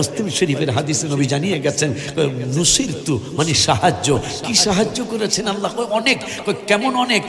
মুসলিম শরীফের হাদিসে নবী জানিয়ে গেছেন নুসিরতু মানে সাহায্য। কি সাহায্য করেছেন আল্লাহ? অনেক। কেমন অনেক?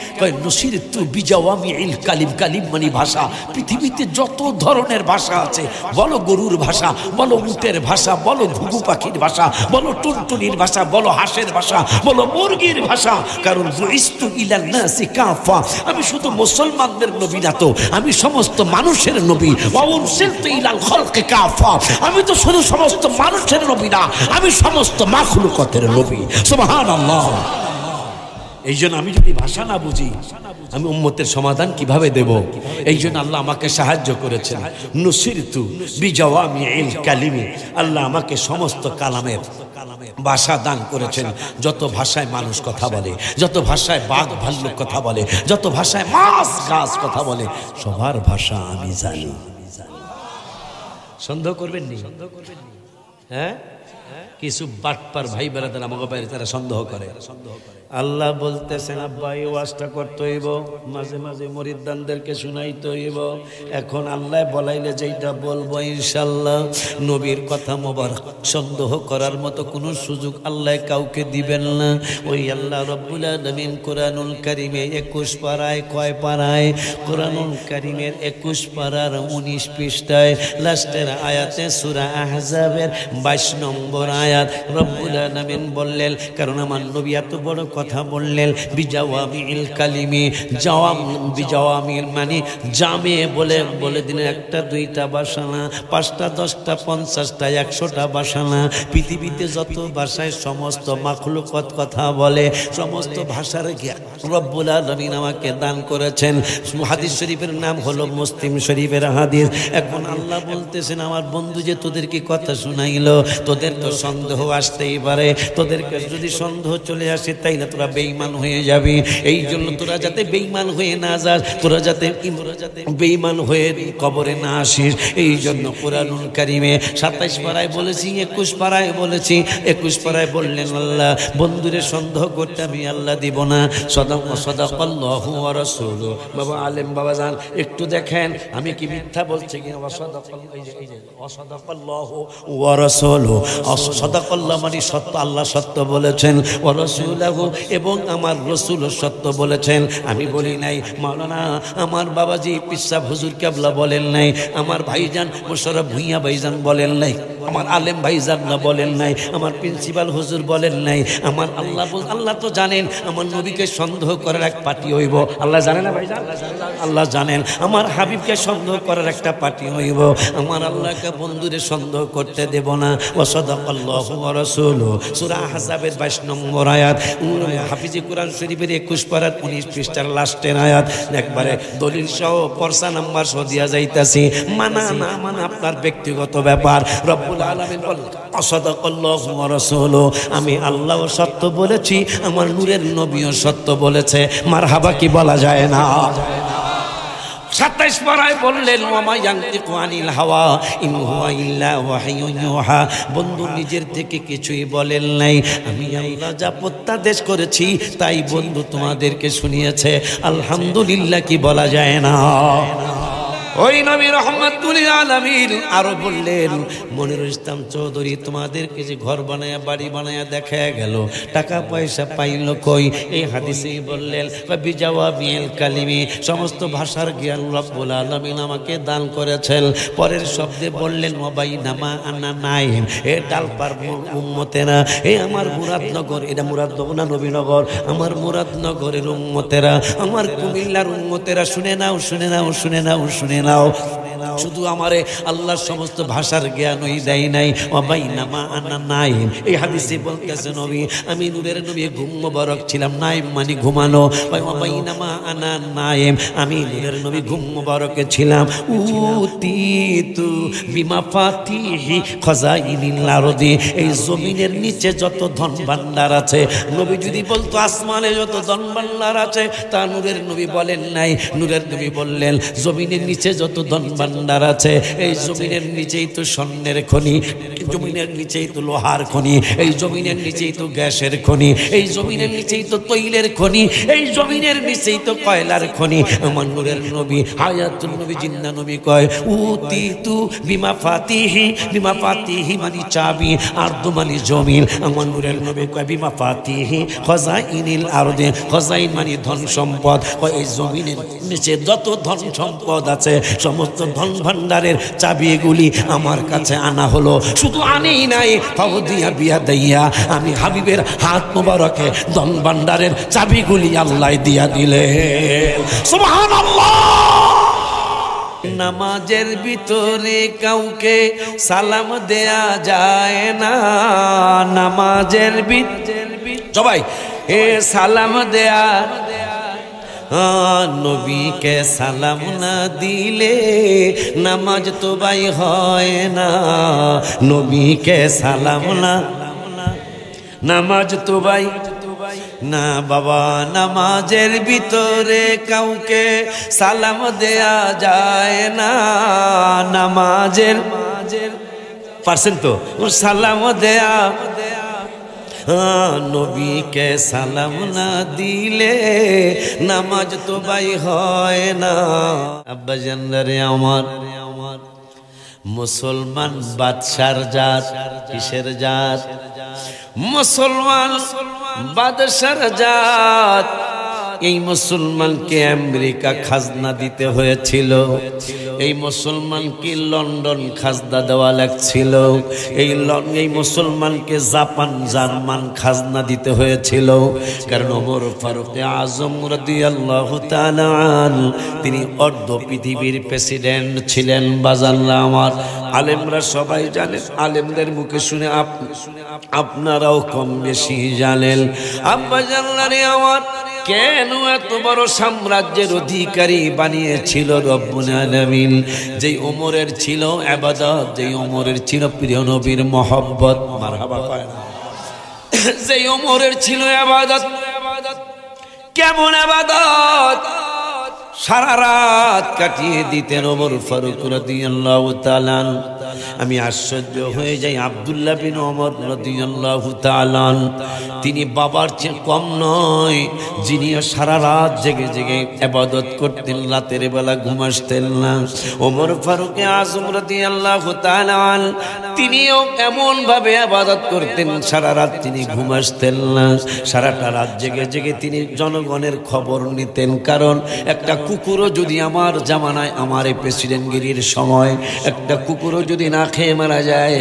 নুসিরতু বিজাওয়ামিল কালিম। কালিম মানে ভাষা। পৃথিবীতে যত ধরনের ভাষা আছে, বলো গরুর ভাষা, বলো উটের ভাষা, বলো ঘুঘু পাখির ভাষা, বলো টুনটুনির ভাষা, বলো হাঁসের ভাষা, বলো মুরগির ভাষা। কারণ বুইস্তু ইলান নাসি কাফা, আমি শুধু মুসলমানদের নবী না তো, আমি সমস্ত মানুষের নবী। ওয়া উরসিলতু ইলাল খালকি কাফা, আমি তো শুধু সমস্ত মানুষের নবী না, আমি সমস্ত মাখলুকাতের নবী। সুবহানাল্লাহ। এই জন্য আমি যদি ভাষা না বুঝি, আমি উম্মতের সমাধান কিভাবে দেব? এই জন্য আল্লাহ আমাকে সাহায্য করেছেন। নুসিরতু বিজাওয়ামিল কালিমি, আল্লাহ আমাকে সমস্ত কালামের ভাষা দান করেছেন। যত ভাষায় মানুষ কথা বলে, যত ভাষায় বাঘ ভাল্লুক কথা বলে, যত ভাষায় মাছ গাছ কথা বলে, সবার ভাষা আমি জানি। সন্দেহ করবেন নি? হ্যাঁ, কিছু বাটপার ভাই বেড়াদের আমাকে বাইরে তারা সন্দেহ করে। আল্লাহ বলতেছেন আব্বা এই ওয়াজটা করতে হইব, মাঝে মাঝে মুরিদদানদেরকে শুনাইতে হইব। এখন আল্লাহ বলাইলে যেটা বলবো ইনশাআল্লাহ, নবীর কথা মোবারক সন্দেহ করার মতো কোনো সুযোগ আল্লাহ কাউকে দিবেন না। ওই আল্লাহ রব্বুল আলামিন কোরআনুল কারীমে 21 পারায়, কয় পারায়? কোরআনুল কারীমের 21 পারার 19 পৃষ্ঠায় লাস্টের আয়াতে সূরা আহজাবের 22 নম্বর আয়াত রব্বুল আলামিন বললেন, কারণ আমার নবী এত বড় কথা বললেন বিজাওয়ামিল কালিমি। বিজাওয়ামিল মানে জামে বলে দিলেন একটা দুইটা ভাষা না, 5টা 10টা 50টা 100টা ভাষা না। পৃথিবীতে যত ভাষায় সমস্ত মাখলুকাত কথা বলে, সমস্ত ভাষার জ্ঞান রব্বুল আলামিন আমাকে দান করেছেন। হাদিস শরীফের নাম হলো মুসলিম শরীফের হাদিস। এখন আল্লাহ বলতেছেন আমার বন্ধু যে তোদেরকে কথা শুনাইলো, তোদের তো সন্দেহ আসতেই পারে। তোদেরকে যদি সন্দেহ চলে আসে তাইলে তোরা বেঈমান হয়ে যাবি। এই জন্য তোরা যাতে বেঈমান হয়ে না যাস, তোরা যাতে বেঈমান হয়ে কবরে না আসিস, এই জন্য কোরআনুল কারীমে 27 পারায় বলেছি, 21 পারায় বলেছি। 21 পারায় বললেন আল্লাহ বন্ধুরে সন্দেহ করতে আমি আল্লাহ দিব না। সাদাকাল্লাহু ওয়া রাসূলুহু। বাবা আলেম বাবা জান একটু দেখেন আমি কি মিথ্যা বলছি কি? সাদাকাল্লাহু ওয়া রাসূলুহু। সাদাকাল্লাহ মানে সত্য, আল্লাহ সত্য বলেছেন। ওয়া রাসূলুহু, এবং আমার রাসূল সত্য বলেছেন। আমি বলি নাই, মাওলানা আমার বাবাজি পিসা হুজুর কেবলা বলেন নাই, আমার ভাইজান মোশাররফ ভুঁইয়া ভাইজান বলেন নাই, আমার আলেম ভাইজান না বলেন নাই, আমার প্রিন্সিপাল হুজুর বলেন নাই। আমার আল্লাহ তো জানেন আমার নবীকে সন্দেহ করার এক পার্টি হইব। আল্লাহ জানেন না ভাইজান? আল্লাহ জানেন আমার হাবিবকে সন্দেহ করার একটা পার্টি হইব। আমার আল্লাহকে বন্ধুরে সন্দেহ করতে দেব না। ওয়া সাদাকাল্লাহু ওয়া রাসূলুহু। সূরা আহজাবের 22 নম্বর আয়াত, হাফিজি কোরআন শরীফের 21 পারার 19 পৃষ্ঠার লাস্টের আয়াত। একবারে দলিল সহ পরসা নাম্বার সহ দিয়া যাইতাছি। মানা না মানা আপনার ব্যক্তিগত ব্যাপার। রব্বুল আলামিন বলেন সাদাকাল্লাহু ওয়া রাসূলুহু, আমি আল্লাহও সত্য বলেছি, আমার নূরের নবীও সত্য বলেছে। মারহাবা কি বলা যায় না? 27 পারায় বললেন ওয়ামা ইয়ানতিকু আনিল হাওয়া ইন হুয়া ইল্লা ওয়াহিয়ুন ইউহা। বন্ধু নিজের থেকে কিছুই বলেন নাই, আমি আল্লাহ যা প্রত্যাদেশ করেছি তাই বন্ধু তোমাদেরকে শুনিয়েছে। আলহামদুলিল্লাহ কি বলা যায় না? ওই নবী রহমাতুল আলামিন আরো বললেন, মনিরুল ইসলাম চৌধুরী তোমাদেরকে যে ঘর বানায়া বাড়ি বানায়া দেখা গেল, টাকা পয়সা পাইল কই? এই হাদিসেই বললেন বিজাওয়ামিল কালিমি, সমস্ত ভাষার জ্ঞান রব্বুল আলামিন আমাকে দান করেছেন। পরের শব্দে বললেন ওয়াবাইনামা আনা নাইম, এ ডালপার উম্মতেরা, এ আমার মুরাদনগর, এটা মুরাদনগর না নবীনগর, আমার মুরাদনগরের উম্মতেরা, আমার কুমিল্লার উম্মতেরা, শুনে নাও শুনে নাও শুনে নাও শুনে নাও। শুধু আমারে আল্লাহর সমস্ত ভাষার জ্ঞানই দেয় নাই। ওয়াবাইনামা আনা নাইম, এই হাদিসে বলতেছে নবী আমি নূরের নবী ঘুম মোবারক ছিলাম। নাইম মানে ঘুমানো। ওয়াবাইনামা আনা নাইম, আমি নূরের নবী ঘুম মোবারকে ছিলাম। উতিতু বিমাফাতিহি খাজাইনিল আরদি, এই জমিনের নিচে যত ধন ভান্ডার আছে, নবী যদি বলতো আসমানে যত ধন ভান্ডার আছে, তা নূরের নবী বলেন নাই। নূরের নবী বললেন জমিনের নিচে যত ধন ভান্ডার ভান্ডার আছে। এই জমিনের নিচেই তো স্বর্ণের খনি, জমিনের নিচেই তো লোহার খনি, এই জমিনের নিচেই তো গ্যাসের খনি, এই জমিনের নিচেই তো তৈলের খনি, এই জমিনের নিচেই তো কয়লার খনি। আমার নূরের নবী হায়াতুল নবী জিন্দা নবী কয় উতিতু বিমা ফাতিহি, বিমা ফাতিহি মানে চাবি, আরদু মানে জমিন। আমার নূরের নবী কয় বিমা ফাতিহি খাজাইনিল আরদে, খাজাইন মানে ধন সম্পদ। এই জমিনের নিচে যত ধন সম্পদ আছে সমস্ত ধন ভান্ডারের চাবিগুলি আমার কাছে আনা হলো। শুধু আনেই নাই, ফাউদিয়া বিয়া দাইয়া আমি হাবিবের হাত মোবারকে ধন ভান্ডারের চাবিগুলি আল্লাহ দিয়া দিলেন। সুবহানাল্লাহ। নামাজের ভিতরে কাউকে সালাম দেয়া যায় না, নামাজের ভিতরে সবাই এ সালাম দেয়া, নবীকে সালাম না দিলে নামাজ তো ভাই হয় না, নবীকে সালাম না, নামাজ তো ভাই না বাবা। নামাজের ভিতরে কাউকে সালাম দেয়া যায় না, নামাজের পারছেন তো সালাম দেয়া, নবীকে সালাম না দিলে নামাজ তো ভাই হয় না। আব্বা জানদারে আমার মুসলমান বাদশার জাত, কিসের জাত? মুসলমান বাদশার জাত। এই মুসলমানকে আমেরিকা খাজনা দিতে হয়েছিল, এই মুসলমানকে লন্ডন খাজনা দেওয়া লাগছিল, এই মুসলমানকে জাপান জার্মান খাজনা দিতে হয়েছিল। কারণ ওমর ফারুক আজম রাদিয়াল্লাহু তাআলা আনহু তিনি অর্ধ পৃথিবীর প্রেসিডেন্ট ছিলেন। বাজানরা আমার, আলেমরা সবাই জানেন, আলেমদের মুখে শুনে আপনারাও কম বেশি জানেন। আব্বা জানলারে আমার কেন এত বড় সাম্রাজ্যের অধিকারী বানিয়েছিল রব্বুল আলামিন? যেই ওমরের ছিল ইবাদত, যেই ওমরের ছিল প্রিয় নবীর মহব্বত, মারহাবা কয় না, যেই ওমরের ছিল ইবাদত। কেমন ইবাদত? সারা রাত কাটিয়ে দিতেন ওমর ফারুক রাদিয়াল্লাহু তাআলা। আমি আশ্চর্য হয়ে যাই, আব্দুল্লাহ বিন ওমর রাদিয়াল্লাহু তাআলা তিনি বাবার চেয়ে কম নয়, যিনি সারা রাত জেগে জেগে ইবাদত করতেন, রাতের বেলা ঘুম আসতেন না। ওমর ফারুক আজম রাদিয়াল্লাহু তাআলা তিনিও এমন ভাবে ইবাদত করতেন, সারা রাত তিনি ঘুম আসতেন না, সারাটা রাত জেগে জেগে তিনি জনগণের খবর নিতেন। কারণ একটা কুকুরও যদি আমার জামানায়, আমার এই প্রেসিডেন্টগিরির সময় একটা কুকুরও যদি না খেয়ে মারা যায়,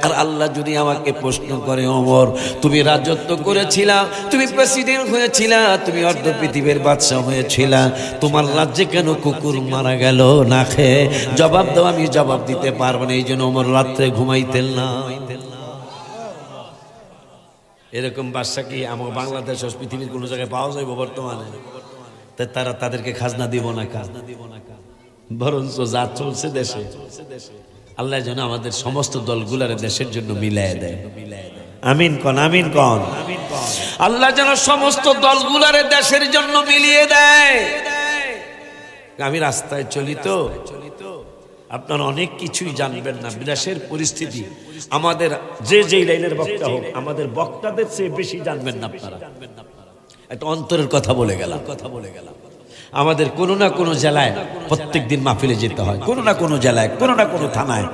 আর আল্লাহ যদি আমাকে প্রশ্ন করে ওমর তুমি রাজত্ব করেছিলা, তুমি প্রেসিডেন্ট হয়েছিলা, তুমি অর্ধ পৃথিবীর বাদশা হয়েছিলা, তোমার রাজ্যে কেন কুকুর মারা গেল না খেয়ে? জবাব দাও, আমি জবাব দিতে পারবো না। এই জন্য ওমর রাত্রে ঘুমাইতেন না। এরকম বাদশা কি আমার বাংলাদেশ পৃথিবীর কোনো জায়গায় পাওয়া যাবে বর্তমানে? তারা তাদেরকে খাজনা দিব না, খাজনা দিব না, বরঞ্চ যা চলছে দেশে, আল্লাহ যেন আমাদের সমস্ত দলগুলার দেশের জন্য মিলাই দেয়। আমিন কন, আমিন কন। আল্লাহ যেন সমস্ত দলগুলার দেশের জন্য মিলিয়ে দেয়। আমি রাস্তায় চলি তো, আপনারা অনেক কিছুই জানবেন না। বিদেশের পরিস্থিতি আমাদের যে লাইনের বক্তা হোক, আমাদের বক্তাদের চেয়ে বেশি জানবেন না আপনারা। একটা অন্তরের কথা বলে গেলাম। আমাদের কোনো না কোনো জেলায় প্রত্যেক দিন মাহফিলে যেতে হয়, কোনো না কোনো জেলায়, কোনো না কোনো থানায়।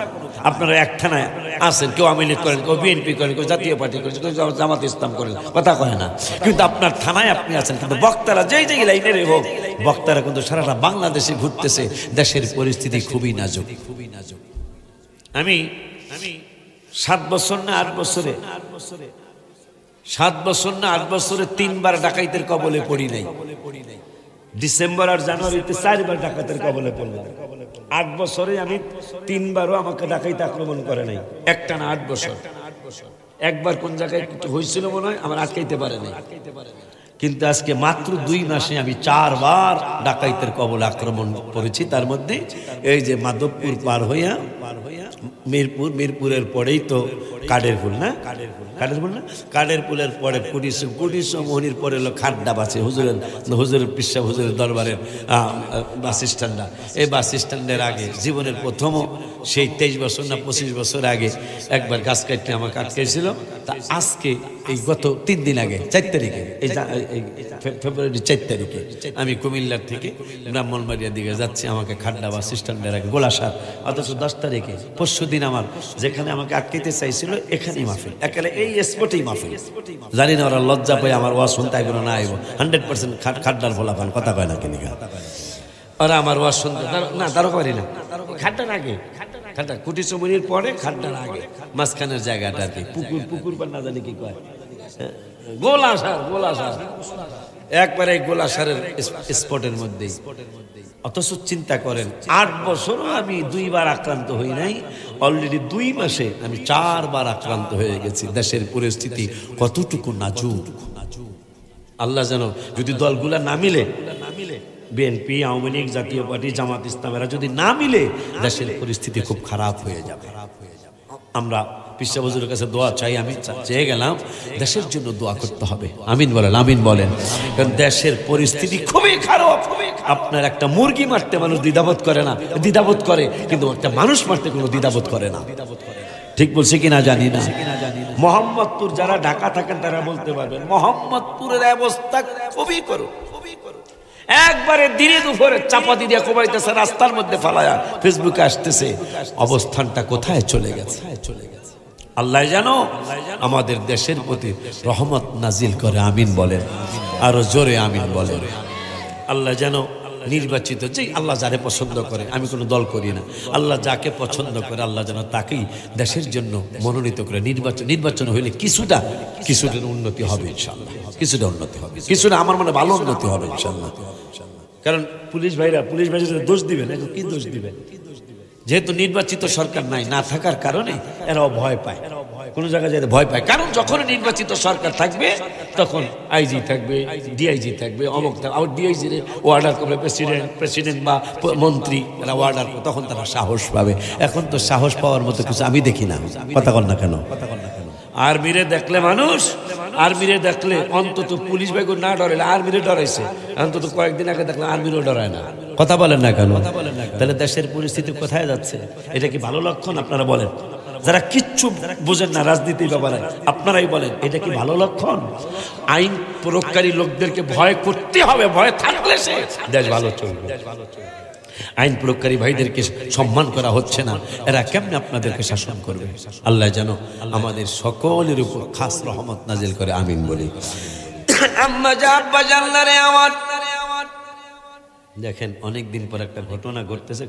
আপনারা এক থানায় আছেন, কেউ আওয়ামী লীগ করেন, কেউ বিএনপি করেন, কেউ জাতীয় পার্টি করেন, কেউ জামাত ইসলাম করেন, কথা কয় না। কিন্তু আপনার থানায় আপনি আছেন, কিন্তু বক্তারা যেই লাইনের হোক, বক্তারা কিন্তু সারাটা বাংলাদেশে ঘুরতেছে। দেশের পরিস্থিতি খুবই নাজুক। আমি 7 বছর না 8 বছরে 7 বছর না 8 বছরে 3 বার ডাকাইতের কবলে পড়ি নাই। ডিসেম্বর আর জানুয়ারিতে 4 বার ডাকাতের কবলে পড়লাম। 8 বছরে আমি 3 বারও আমাকে ডাকাইতে আক্রমণ করে নাই, একটানা 8 বছর। একবার কোন জায়গায় কিছু হয়েছিল মনে হয়, আমার আটকাইতে পারে নাই। কিন্তু আজকে মাত্র 2 মাসে আমি 4 বার ডাকাইতের কবলে আক্রমণ করেছি। তার মধ্যে এই যে মাধবপুর পার হইয়া মিরপুরের পরেই তো কাঠের ফুল না, কাঠের ফুল না, কাঠের ফুলের পরে কুটির মোহনির পরে হলো খাড্ডা বাসে হুজুরের পিসা হুজুরের দরবারের বাস স্ট্যান্ডটা। এই বাস স্ট্যান্ডের আগে জীবনের প্রথমও সেই 23 বছর না 25 বছর আগে একবার গাছ কাটতে আমাকে আটকেছিল। তা আজকে এই গত 3 দিন আগে 4 তারিখে এই ফেব্রুয়ারি 4 তারিখে আমি কুমিল্লার থেকে ব্রাহ্মণবাড়িয়ার দিকে যাচ্ছি, আমাকে খাড্ডা বাস স্ট্যান্ডের আগে গোলাসার, অথচ 10 তারিখে পরশু দিন আমার যেখানে আমাকে আটকাইতে চাইছিল এখানেই মাহফিল, একেবারে এই স্পটেই মাহফিল। জানি না ওরা লজ্জা পায় আমার ওয়াজ শুনতে আইব না আইব, 100% খাড্ডার ফোলা পান কথা কয় না কিনিকা ওরা আমার ওয়াজ শুনতে না দাঁড়াতে পারি না। খাড্ডার আগে খাড্ডা কুটিচুমনির পরে খাড্ডার আগে মাঝখানের জায়গাটা আর কি পুকুর বা না জানি কি কয় গোলাসার একবারে গোলাসারের স্পটের মধ্যেই। অথচ চিন্তা করেন 8 বছরও আমি 2 বার আক্রান্ত হই নাই, অলরেডি 2 মাসে আমি 4 বার আক্রান্ত হয়ে গেছি। দেশের পরিস্থিতি কতটুকু নাজুক। আল্লাহ যেন যদি দলগুলা না মিলে, বিএনপি, আওয়ামী লীগ, জাতীয় পার্টি, জামাত ইসলামেরা যদি না মিলে, দেশের পরিস্থিতি খুব খারাপ হয়ে যাবে। আমরা পিসা হুজুরের কাছে দোয়া চাই, আমি চেয়ে গেলাম দেশের জন্য দোয়া করতে হবে। আমিন বলেন, আমিন বলেন। কারণ দেশের পরিস্থিতি খুবই খারাপ। আপনার একটা মুরগি মারতে মানুষ দ্বিধাবোধ করে না, দ্বিধাবোধ করে, কিন্তু একটা মানুষ মারতে কোনো দ্বিধাবোধ করে না। ঠিক বলছি কিনা জানি না। মোহাম্মদপুর যারা ঢাকা থাকেন তারা বলতে পারবেন, মোহাম্মদপুরের অবস্থা খুবই করুন। একবারে দিনে দুপুরে চাপাতি দিয়ে কোবাইতেছে, রাস্তার মধ্যে ফালায়া ফেসবুকে আসতেছে, অবস্থানটা কোথায় চলে গেছে। আল্লাহ জানো আমাদের দেশের প্রতি রহমত নাজিল করে। আমিন বলেন, আরো জোরে আমিন বলেন। আল্লাহ যেন নির্বাচিত, যে আল্লাহ যারে পছন্দ করে, আমি কোনো দল করি না, আল্লাহ যাকে পছন্দ করে আল্লাহ যেন তাকেই দেশের জন্য মনোনীত করে। নির্বাচন হইলে কিছুটা উন্নতি হবে ইনশাআল্লাহ, কিছুটা উন্নতি হবে, কিছুটা আমার মনে ভালো উন্নতি হবে ইনশাআল্লাহ। কারণ পুলিশ ভাইরা দোষ দিবেন, কি দোষ দিবেন? যেহেতু নির্বাচিত সরকার নাই, না থাকার কারণে এরাও ভয় পায়, কোন জায়গায় যেতে ভয় পায়। কারণ যখন নির্বাচিত সরকার থাকবে তখন আইজি থাকবে, ডিআইজি থাকবে, অমুক থাকবে, আবার ডিআইজি অর্ডার করবে প্রেসিডেন্ট বা মন্ত্রী, এরা অর্ডার করবে, তখন তারা সাহস পাবে। এখন তো সাহস পাওয়ার মতো কিছু আমি দেখি না। কথা বল না কেন? আর্মিরে দেখলে মানুষ, আর্মিরে দেখলে অন্তত পুলিশ ভাইগো না ডরে, আর্মিরে ডরাইছে। অন্তত কয়েকদিন আগে দেখলে আর্মিরও ডরায় না। কথা বলেন না কেন? তাহলে দেশের পরিস্থিতি কোথায় যাচ্ছে? এটা কি ভালো লক্ষণ? আপনারা বলেন, যারা কিচ্ছু বোঝেন না রাজনীতির ব্যাপারে, আপনারাই বলেন এটা কি ভালো লক্ষণ? আইন প্রয়োগকারী লোকদেরকে ভয় করতে হবে, ভয় থাকলে সে দেশ ভালো চলবে। আইন প্রয়োগকারী ভাইদেরকে সম্মান করা হচ্ছে না, এরা কেমনে আপনাদেরকে শাসন করবে? আল্লাহ যেন আমাদের সকলের উপর খাস রহমত নাজিল করে। আমিন বলি। দেখেন অনেকদিন পর একটা ঘটনা ঘটতেছে,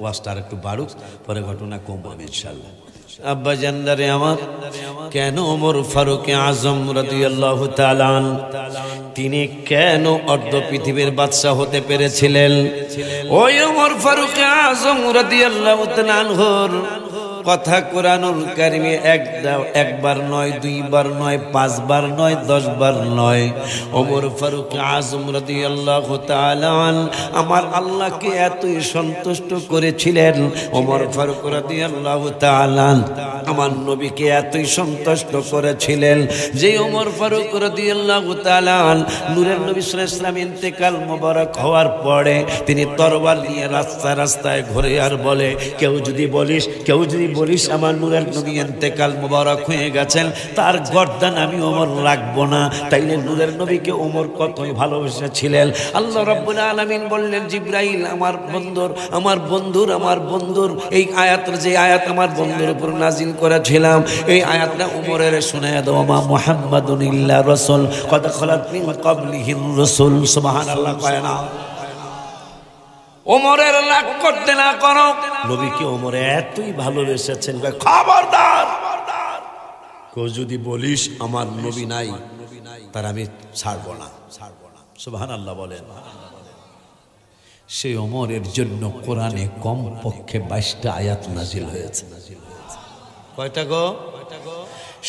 ওয়াজটা আর একটু বাড়ুক, পরে ঘটনা কম হবে ইনশাআল্লাহ। আব্বা জানদারে আমার, কেন ওমর ফারুক আজম রাদিয়াল্লাহু তাআলা তিনি কেন অর্ধ পৃথিবীর বাদশা হতে পেরেছিলেন? ওই ওমর ফারুক আজম রাদিয়াল্লাহু তাআলা আনহুর কথা কোরআনুল কারিমে একবার নয়, 2 বার নয়, 5 বার নয়, 10 বার নয়। ওমর ফারুক আজম রাদিয়াল্লাহু তাআলা আমার আল্লাহকে এতই সন্তুষ্ট করেছিলেন, ওমর ফারুক রাদিয়াল্লাহু তাআলা আমার নবীকে এতই সন্তুষ্ট করেছিলেন যে ওমর ফারুক রাদিয়াল্লাহু তাআলা নূরের নবী সাল্লাল্লাহু আলাইহি ওয়াসাল্লাম ইন্তেকাল মোবারক হওয়ার পরে তিনি তরবার নিয়ে রাস্তায় ঘুরে আর বলে, কেউ যদি বলিস আমার নূরের নবী ইন্তেকাল মোবারক হয়ে গেছেন, তার গর্দান আমি ওমর রাখবো না। তাইলে নূরের নবীকে ওমর কতই ভালোবেসেছিলেন। আল্লাহ রাব্বুল আলামিন বললেন, জিবরাইল আমার বন্ধুর এই আয়াতের যে আয়াত আমার বন্ধুর উপর নাজিল করেছিলাম, এই আয়াতটা ওমরের শোনায়া দাও। মা মুহাম্মাদুন ইল্লা রাসূল কদ খালাত মিন ক্বাবলিহির রাসূল। সুবহানাল্লাহ। কয় না ওমরের রাগ করতে না করো, নবীকে ওমর এতই ভালোবেসেছেন। খবরদার, কেউ যদি বলিস আমার নবী নাই, তার আমি ছাড়বো না। সুবহানাল্লাহ বলেন। সেই ওমরের জন্য কোরআনে কমপক্ষে 22টা আয়াত নাজিল হয়েছে। কয়টা গো?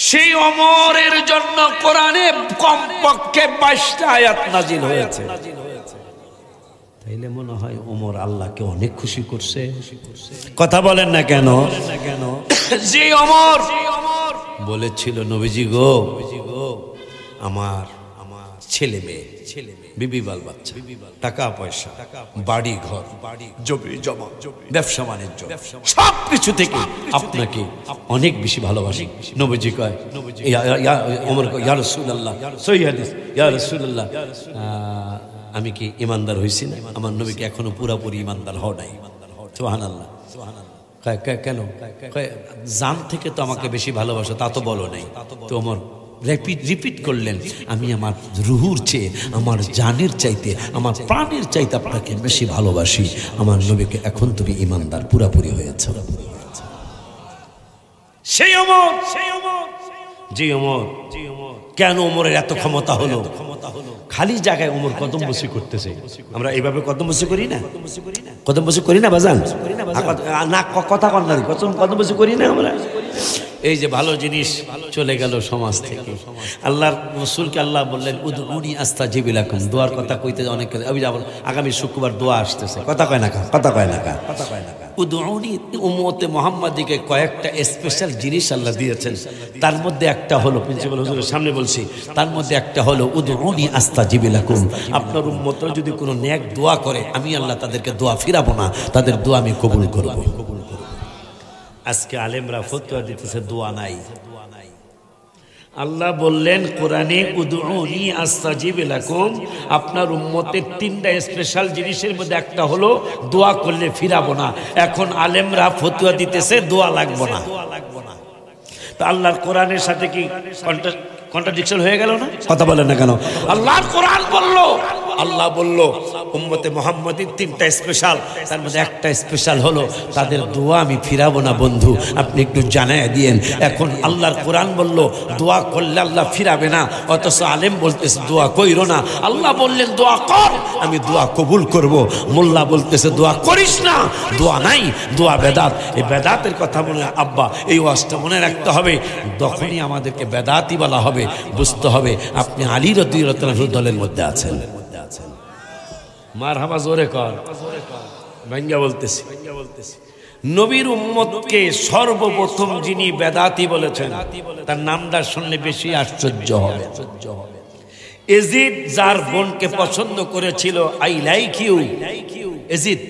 সেই ওমরের জন্য কোরআনে কমপক্ষে 22টা আয়াত নাজিল হয়েছে। তাইলে মনে হয় ওমর আল্লাহকে অনেক খুশি করছে। কথা বলেন না কেন? যে ওমর বলেছিল নবীজি গো আমার ছেলে মেয়ে বিবি বাল বাচ্চা, টাকা পয়সা, বাড়ি ঘর, জমি জমা, ব্যবসা বাণিজ্য, সবকিছু থেকে আপনাকে অনেক বেশি ভালোবাসি। নবীজি কয় ওমর কয় ইয়া রাসূলুল্লাহ, সহিহ হাদিস, ইয়া রাসূলুল্লাহ আমি কি ইমানদার হইছি না? আমার নবীকে এখনো পুরোপুরি ইমানদার হও নাই। সুবহানাল্লাহ। কেন? জান থেকে তো আমাকে বেশি ভালোবাসো, তা তো বলো নাই। তো ওমর রিপিট করলেন, আমি আমার রুহুর চেয়ে, আমার জানের চাইতে, আমার প্রাণের চাইতে আপনাকে বেশি ভালোবাসি। আমার নবীকে এখন তুমি ইমানদার পুরাপুরি হয়েছে। সেই ওমর, যে ওমর, কেন ওমরের এত ক্ষমতা হলো? খালি জায়গায় ওমর কদম বসি করতেছে। আমরা এইভাবে কদম বসি করি না? কদম বসি করি না বাজান? না কথা কন না, কদম বসি করি না আমরা? এই যে ভালো জিনিস চলে গেল সমাজ থেকে। আল্লাহর রাসূলকে আল্লাহ বললেন উদউনি আস্তাজিব লাকুম, দোয়ার কথা কইতে অনেক। আগামী শুক্রবার দোয়া আসতেছে, কথা কয় না কা, কথা কয় না কা, কথা কয় না কা। উদউনি উম্মতে মুহাম্মাদিকে কয়েকটা স্পেশাল জিনিস আল্লাহ দিয়েছেন। তার মধ্যে একটা হলো, প্রিন্সিপাল হুজুরের সামনে বলছি, তার মধ্যে একটা হলো উদউনি আস্তাজিব লাকুম। আপনার উম্মতরা যদি কোনো নেক দোয়া করে, আমি আল্লাহ তাদেরকে দোয়া ফিরাবো না, তাদের দোয়া আমি কবুল করব। আজকে আলেমরা ফতোয়া দিতেছে দোয়া নাই। আল্লাহ বললেন কোরআনে উদউনি আস্তাজিব লাকুম, আপনার উম্মতের তিনটা স্পেশাল জিনিসের মধ্যে একটা হলো দোয়া করলে ফিরাবো না। এখন আলেমরা ফতোয়া দিতেছে দোয়া লাগবো না। তো আল্লাহর কোরআনের সাথে কি কন্ট্রাডিকশন হয়ে গেল না? কথা বলেন না কেন? আল্লাহর কোরআন বললো, আল্লাহ বলল উম্মতে মুহাম্মাদির তিনটা স্পেশাল, তার মধ্যে একটা স্পেশাল হলো তাদের দোয়া আমি ফিরাবো না। বন্ধু আপনি একটু জানায় দিয়েন। এখন আল্লাহর কোরআন বলল দোয়া করলে আল্লাহ ফিরাবে না, অথচ আলেম বলতেছে দোয়া কইরো না। আল্লাহ বললেন দোয়া কর, আমি দোয়া কবুল করব। মোল্লা বলতেছে দোয়া করিস না, দোয়া নাই, দোয়া বেদাত। এই বেদাতের কথা মনে আব্বা এই ওয়াজটা মনে রাখতে হবে। তখনই আমাদেরকে বেদাতি বলা হবে, বুঝতে হবে আপনি আলী রাদিয়াল্লাহু আনহু দলের মধ্যে আছেন। মারহাবা জোরে কর, ভাঙ্গা বলতেছি। নবীর উম্মতকে সর্বপ্রথম যিনি বেদাতি বলেছেন, তার নামটা শুনলে বেশি আশ্চর্য হবে। এজিদ যার বোনকে পছন্দ করেছিল, I like you, Yazid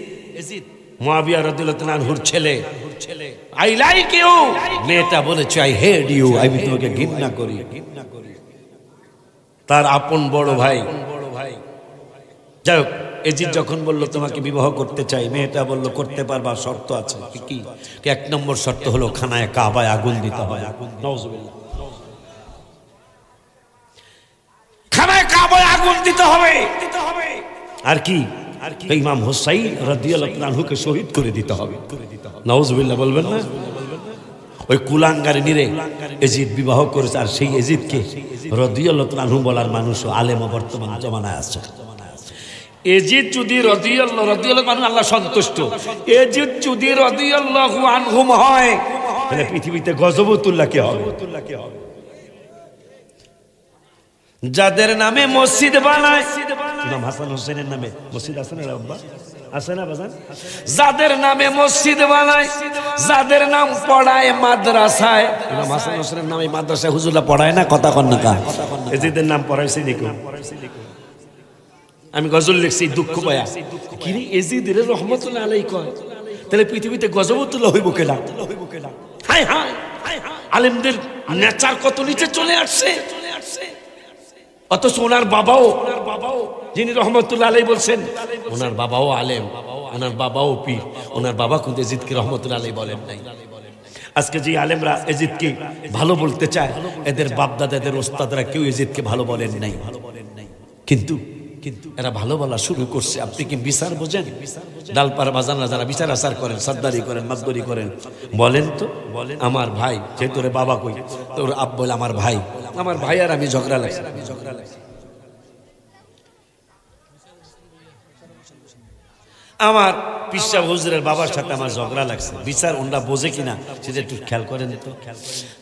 Muawiya রাদিয়াল্লাহু আনহুর ছেলে, আই লাইক ইউ, মেয়েটা বলেছে আই হেট ইউ, আমি তোমাকে ঘৃণা করি। তার আপন বড় ভাই, যাই হোক, এজিদ যখন বললো তোমাকে বিবাহ করতে চাই, মেয়েটা বললো করতে পারবা, শর্ত আছে। কি? এক নম্বর শর্ত হলো খানায় কাবায় আগুন দিতে হয়। নাউজুবিল্লাহ, খানায় কাবায় আগুন দিতে হবে। আর কি? ইমাম হুসাইন রাদিয়াল্লাহু আনহুকে শহীদ করে দিতে হবে। নাউজুবিল্লাহ বলবেন না? ওই কুলাঙ্গারে নিরে এজিদ বিবাহ করেছে। আর সেই এজিদকে রাদিয়াল্লাহু আনহু বলার মানুষ আলেম বর্তমান জমানায় আছে। এজিদ যদি রাদিয়াল্লাহু আনহু আল্লাহ সন্তুষ্ট, এজিদ যদি রাদিয়াল্লাহু আনহু হয়, তাহলে পৃথিবীতে গজবতুল্লাহ কে হবে? যাদের নামে মসজিদ বানায়, ইমাম হাসান হোসেনের নামে মসজিদ আছে না আব্বা? আছে না বাজান? যাদের নামে মসজিদ বানায়, যাদের নাম পড়ায় মাদ্রাসায়, ইমাম হাসান হোসেনের নামে মাদ্রাসায় হুজুররা পড়ায় না? কথা কন না কা? এজিদের নাম পড়াইছে দেখো। আমি গজল লিখছি দুঃখ পায়া, কি রে এজিদের রহমতুল্লাহ আলাইহি কয়, তাহলে পৃথিবীতে গজবতুল্লাহ হইব কেলা? হায় হায়, আলেমদের নেচার কত নিচে চলে আসছে। অথচ ওনার বাবাও, যিনি রহমতুল্লাহ আলাইহি বলছেন, ওনার বাবাও আলেম, ওনার বাবাও পীর, ওনার বাবা কিন্তু এজিদকে রহমতুল্লাহ আলাইহি বলেন নাই। আজকে যে আলেমরা এজিদকে ভালো বলতে চায়, এদের বাপদাদা, এদের ওস্তাদরা কেউ এজিদকে ভালো বলেন নাই। কিন্তু এরা ভালো বলা শুরু করছে। আপনি কি বিচার বোঝেন? ডালপাড়া বাজানরা যারা বিচার আচার করেন, সর্দারি করেন, মাতবরি করেন, বলেন তো আমার ভাই, যে তোরে বাবা কই, তোর আব বলে আমার ভাই, আমার ভাই আর আমি ঝগড়া লাগছে। আমার পিসা হুজুরের বাবার সাথে আমার ঝগড়া লাগছে। বিচার ওনরা বোঝে কিনা সেটা একটু খেয়াল করেন তো।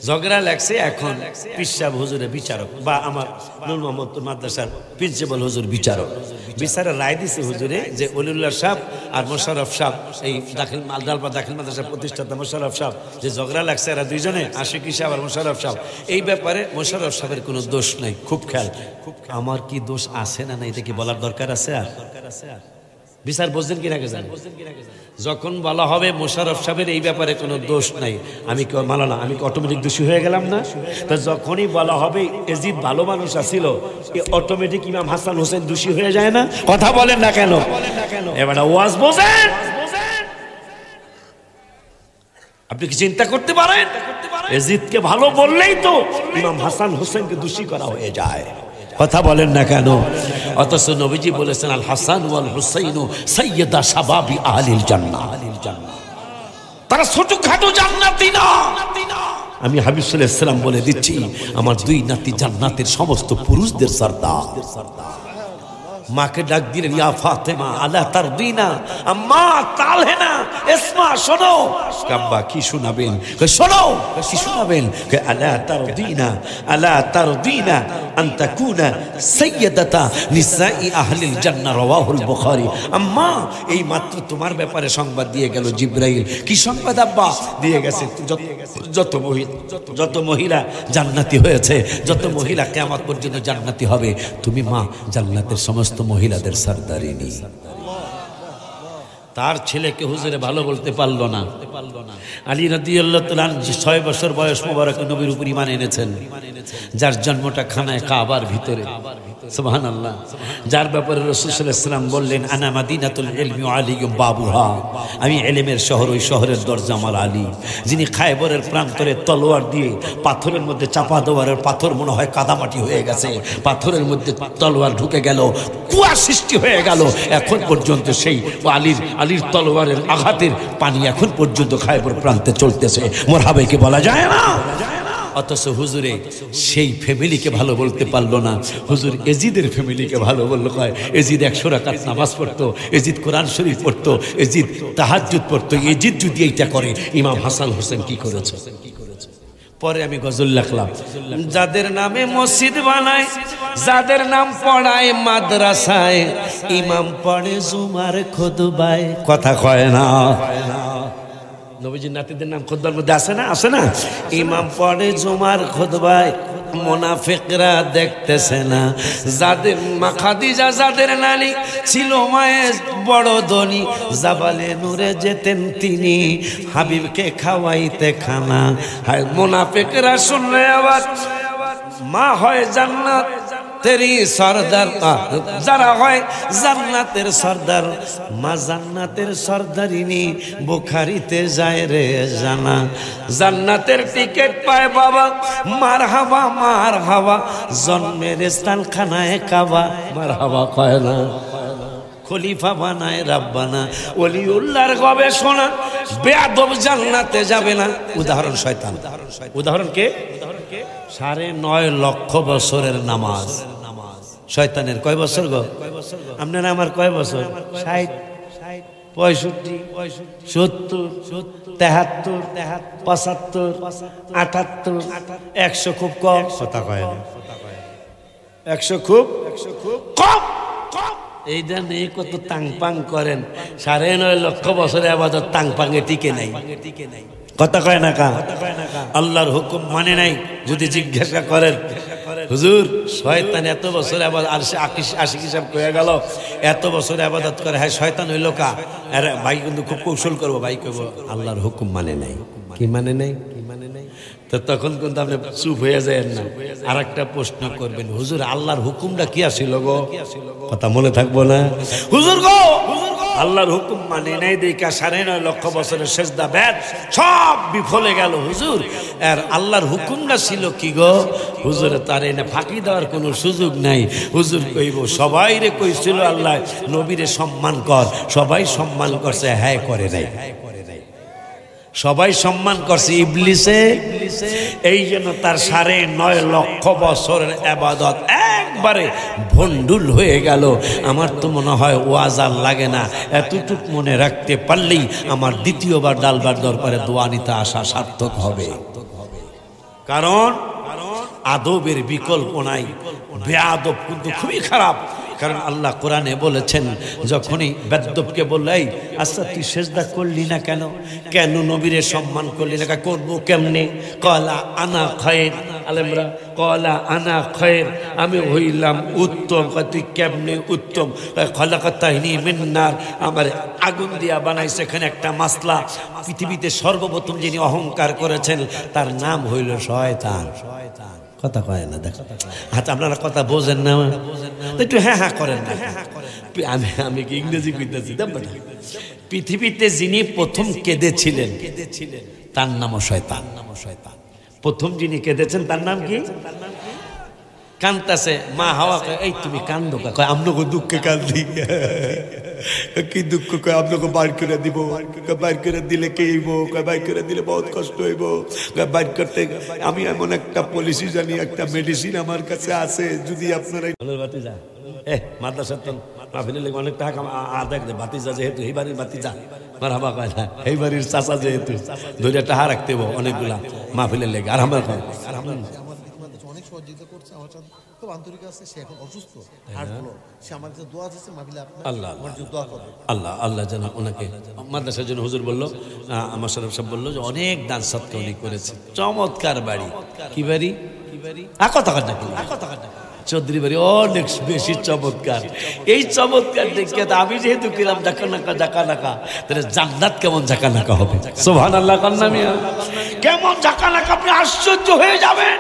ঝগড়া লাগছে, এখন পিসা হুজুরের বিচারক বা আমার নূর মোহাম্মদ মাদ্রাসার প্রিন্সিপাল হুজুর বিচারক। বিচারে রায় দিছে হুজুরে যে ওলিউল্লাহ সাহেব আর মোশাররফ সাহেব এই দাখিল মাদ্রাসা প্রতিষ্ঠাতা মোশাররফ সাহেব যে ঝগড়া লাগছে এরা দুইজনে আশিকি সাহেব আর মোশাররফ সাহেব এই ব্যাপারে মোশাররফ সাহেবের কোনো দোষ নাই। খুব খেয়াল, আমার কি দোষ আছে না এটা কি বলার দরকার আছে? আর বিচার বুঝছেন কিনা কে জানেন? যখন বলা হবে মোশাররফ সাহেবের এই ব্যাপারে কোনো দোষ নাই, আমি কি মানো না, আমি কি অটোমেটিক দোষী হয়ে গেলাম না? তো যখনই বলা হবে এজিদ ভালো মানুষ আছিল, অটোমেটিক ইমাম হাসান হোসেন দোষী হয়ে যায় না? কথা বলেন না কেন? এবার ওয়াজ বোঝেন, আপনি কি চিন্তা করতে পারেন এজিদকে ভালো বললেই তো ইমাম হাসান হোসেনকে দোষী করা হয়ে যায়? কথা বলেন না কেন? অথচ নবীজি বলেছেন আল হাসান ওয়াল হুসাইন সাইয়্যিদা শাবাবি আহলিল জান্নাহ, তারা ছোটখাটো জান্নাতি না। আমি হাবিব সাল্লাল্লাহু আলাইহি ওয়াসাল্লাম বলে দিচ্ছি, আমার দুই নাতি জান্নাতের সমস্ত পুরুষদের সরদার। মাকে ডাক দিলেন, ইয়া ফাতেমা আলা তারদিনা, আম্মা তালহে না, ইসমা শোনো। আব্বা কি শোনাবেন? শোনো কি শোনাবেন? আলা তারদিনা, আলা তারদিনা আন তাকুনা সাইয়্যিদাতা নিসাই আহলিল জান্নাহ, রাওয়াহুল বুখারী। আম্মা এই মাত্র তোমার ব্যাপারে সংবাদ দিয়ে গেল জিবরাইল। কি সংবাদ আব্বা? দিয়ে গেছে যত মহিলা জান্নাতি হয়েছে, যত মহিলা কিয়ামত পর্যন্ত জান্নাতি হবে, তুমি মা জান্নাতের সমস্ত মহিলাদের সরদারিনী। তার ছেলেকে হুজুরে ভালো বলতে পারলো না। আলী রাদিয়াল্লাহু তাআলা 6 বছর বয়স মোবারক নবীর উপর ঈমান এনেছেন, যার জন্মটা খানায় কাবার ভিতরে। সুবহানাল্লাহ। যার ব্যাপারে রাসূল সাল্লাল্লাহু আলাইহি ওয়াসাল্লাম বললেন, আনা মাদিনাতুল ইলমি ওয়া আলিয়্যুম বাবুহা, আমি ইলমের শহর, ওই শহরের দরজা আমার আলী। যিনি খায়বরের প্রান্তরে তলোয়ার দিয়ে পাথরের মধ্যে চাপা দেওয়ার, পাথর মনে হয় কাদামাটি হয়ে গেছে, পাথরের মধ্যে তলোয়ার ঢুকে গেল, কুয়া সৃষ্টি হয়ে গেল। এখন পর্যন্ত সেই আলীর তলোয়ারের আঘাতের পানি এখন পর্যন্ত খায়বর প্রান্তে চলতেছে। মরহাবাকে বলা যায় না? অথচ হুজুরে সেই ফ্যামিলিকে ভালো বলতে পারলো না। হুজুর এজিদের ফ্যামিলিকে ভালো বললো। কয় এজিদ 100 রাকাত নামাজ পড়তো, এজিদ কোরআন শরীফ পড়তো, এজিদ তাহাজ্জুদ পড়তো। এজিদ যদি এইটা করে, ইমাম হাসান হোসেন কি করেছে? পরে আমি গজল লিখলাম, যাদের নামে মসজিদ বানায়, যাদের নাম পড়ায় মাদ্রাসায়, ইমাম পড়ে জুমার খুতবায়। কথা কয় না? নবীজির নাতিদের নাম খুতবার মধ্যে আছে না? আছে না? ইমাম পড়ে জুমার খুতবায়, মুনাফিকরা দেখতেছে না। যাদের মা খাদিজা, যাদের নানি ছিল মায়ের বড় ধনী, জাবালে নূরে যেতেন তিনি, হাবিবকে খাওয়াইতে খানা। হায় মুনাফিকরা শুনলে আবার মা হয় জান্নাত তেরি সরদার, যারা হয় জান্নাতের সরদার, মা জান্নাতের সরদারিনী, বুখারীতে যায় রে জানা। জান্নাতের টিকিট পায় বাবা, মারহাবা মারহাবা, জন্মের স্থান খানায় কাবা। মারহাবা কয় না? খলিফা বানায় রাব্বানা। ওলিউল্লাহর গবেষণা, বেয়াদব জান্নাতে যাবে না। উদাহরণ শয়তান। উদাহরণ কে? 9.5 লক্ষ বছরের নামাজ। শয়তানের কয় বছর গো? আপনারা আমার কয় বছর? 60, 65, 70, 73, 75, 78, 100 খুব কম। কথা কয় না? 100 খুব কম। এইটা নিয়ে কত তাং পাং করেন। 9.5 লক্ষ বছরে আবাদত তাং পাঙে টিকে নাই। কথা কয় না কা? আল্লাহর হুকুম মানে নাই। যদি জিজ্ঞাসা করেন, হুজুর শয়তান এত বছর আবার আশিক হিসাব হয়ে গেল, এত বছর আবাদত করে, হ্যাঁ শয়তান হইল কা? আরে ভাই কিন্তু খুব কৌশল করবো। ভাই কইব আল্লাহর হুকুম মানে নাই। কি মানে নাই? তো তখন কিন্তু আপনি চুপ হয়ে যায় না। আর একটা প্রশ্ন করবেন, হুজুর আল্লাহর হুকুমটা কি আসিল গো? কথা মনে থাকবো না? হুজুর গো আল্লাহর হুকুম মানে নাই দেখা 9.5 লক্ষ বছরের সেজদা বেদ সব বিফলে গেল। হুজুর আর আল্লাহর হুকুমটা ছিল কি গো? হুজুর তার এনে ফাঁকি দেওয়ার কোনো সুযোগ নাই। হুজুর কইব সবাই রে কইছিল আল্লাহ নবীরে সম্মান কর, সবাই সম্মান করছে, হ্যাঁ করে নাই। সবাই সম্মান করছে, ইবলিসে এই জন্য তার 9.5 লক্ষ বছরের ইবাদত একবারে ভন্ডুল হয়ে গেল। আমার তো মনে হয় ওয়াজ আর লাগে না, এতটুক মনে রাখতে পারলেই আমার দ্বিতীয়বার ডালবার দরবারে দোয়া নিতে আসা সার্থক হবে। কারণ আদবের বিকল্প নাই। বেয়াদব কিন্তু খুবই খারাপ। কারণ আল্লাহ কোরআনে বলেছেন, যখনই বেদ্যপকে বললাই আচ্ছা তুই সেজদা করলি না কেন, কেন নবীরে সম্মান করলি না, করবো কেমনে, কলা আনা খায়ের আলেমরা, কলা আনা খায়ের, আমি হইলাম উত্তম। তুই কেমনে উত্তম, খলাকাতাইনি মিন নার, আমার আগুন দিয়া বানাইছে। এখানে একটা মাসলা, পৃথিবীতে সর্বপ্রথম যিনি অহংকার করেছেন তার নাম হইল শয়তান। কথা কয় না, দেখ আচ্ছা আপনারা কথা বোঝেন না, একটু হ্যাঁ হ্যাঁ করেন না। আমি কি ইংরেজি কইতেছি? পৃথিবীতে যিনি প্রথম কেঁদেছিলেন তার নামও শয়তান। প্রথম যিনি কেঁদেছেন তার নাম কি? কান্তাছে মা হাওয়া, এই তুমি কান্দো কা? কয় আপনাকে দুঃখে কান্দি। কি দুঃখ? কয় আপনাকে বার করে দিব। বার করে দিলে কে হইব? বার করে দিলে বহুত কষ্ট হইব। বার করতে আমি এমন একটা পলিসি জানি, একটা মেডিসিন আমার কাছে আছে, যদি আপনারা বাতিজা মাদ্রাসা মাহফিলের লেগে অনেক টাকা আদায় করে, বাতিজা যেহেতু এই বাড়ির বাতিজা আমার হাবা কয় না, এই বাড়ির চাচা যেহেতু ধরে টাকা রাখতে হবো অনেকগুলা মাহফিলের লেগে। আর আমার অনেক সহযোগিতা করছে, আমার সাথে খুব আন্তরিক আছে। সে এখন অসুস্থ, সে আমার কাছে দোয়া দিচ্ছে, মাহফিলে আল্লাহ দোয়া করবে। আল্লাহ আল্লাহ যেন ওনাকে মাদ্রাসার জন্য, হুজুর বললো, আমার শরফ সাহেব বললো যে অনেক দান সৎকা উনি করেছে। চমৎকার বাড়ি। কি বাড়ি? কথা চৌধুরী বাড়ি, অনেক বেশি চমৎকার। এই চমৎকার দেখে আমি যেহেতু কিলাম জাকানাকা তাহলে জান্নাত কেমন জাকানাকা হবে। সুবহানাল্লাহ, কেমন জাকানাকা, আপনি আশ্চর্য হয়ে যাবেন।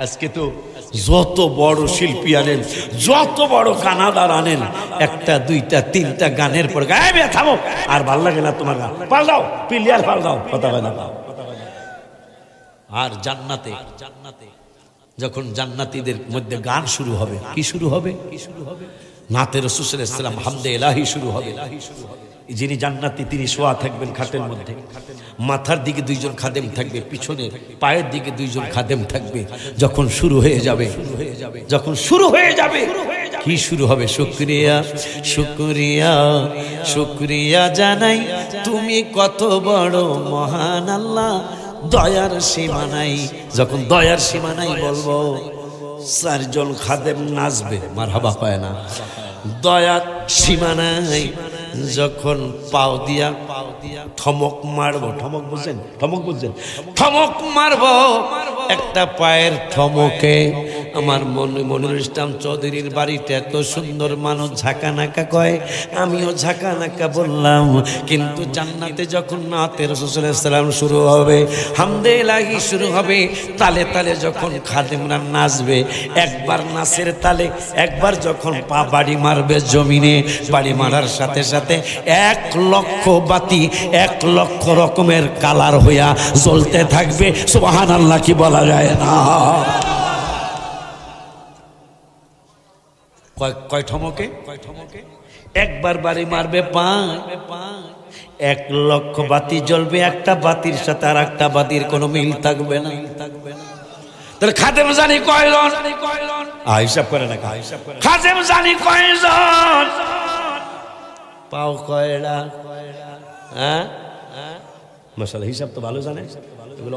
আজকে তো যত বড় শিল্পী আনেন, যত বড় গানাদার আনেন, একটা দুইটা তিনটা গানের পর গায়ে থামো, আর ভাল লাগে না তোমার গান, পাল্টাও প্লেয়ার পাল্টাও, কথা হয় না। আর জান্নাতে যখন জান্নাতীদের মধ্যে গান শুরু হবে, কি শুরু হবে? নাতে রাসূল সাল্লাল্লাহু আলাইহি ওয়াসাল্লাম হামদে ইলাহি শুরু হবে। যিনি জান্নাতি তিনি শোয়া থাকবেন খাটের মধ্যে, মাথার দিকে দুইজন খাদেম থাকবে, পিছনে পায়ের দিকে দুইজন খাদেম থাকবে। যখন শুরু হয়ে যাবে, কি শুরু হবে? শুকরিয়া শুকরিয়া শুকরিয়া জানাই, তুমি কত বড় মহান আল্লাহ, দয়ার সীমা নাই। যখন দয়ার সীমা নাই বলবো, চারজন খাদেম নাচবে, মারহাবা পায় না। দয়ার সীমা নাই। যখন পাও দিয়া ঠমক মারবো, ঠমক বুঝছেন? ঠমক মারবো, একটা পায়ের ঠমকে আমার মনিরুল ইসলাম চৌধুরীর বাড়িতে এত সুন্দর মানুষ ঝাঁকানাকা কয়, আমিও ঝাঁকানাকা বললাম। কিন্তু জান্নাতে যখন নাতে রাসূল সাল্লাল্লাহু আলাইহি ওয়াসাল্লাম শুরু হবে, হামদে ইলাহি শুরু হবে, তালে তালে যখন খাদেমরা নাচবে, একবার নাচের তালে, একবার যখন পা বাড়ি মারবে জমিনে, বাড়ি মারার সাথে সাথে 1 লক্ষ বাতি 1 লক্ষ রকমের কালার হইয়া জ্বলতে থাকবে। সুবহানাল্লাহ, কি বলা যায় না? কয় ঠমকে? একবার বাড়ি মারবে পায়, 1 লক্ষ বাতি জ্বলবে। একটা বাতির সাথে আর একটা বাতির কোনো মিল থাকবে না। তাহলে খাদেম জানি কয়জন? হিসাব করে না, খাদেম জানি কয়জন? পাও কয়টা? হ্যাঁ, মাশাআল্লাহ, হিসাব তো ভালো জানে, এগুলো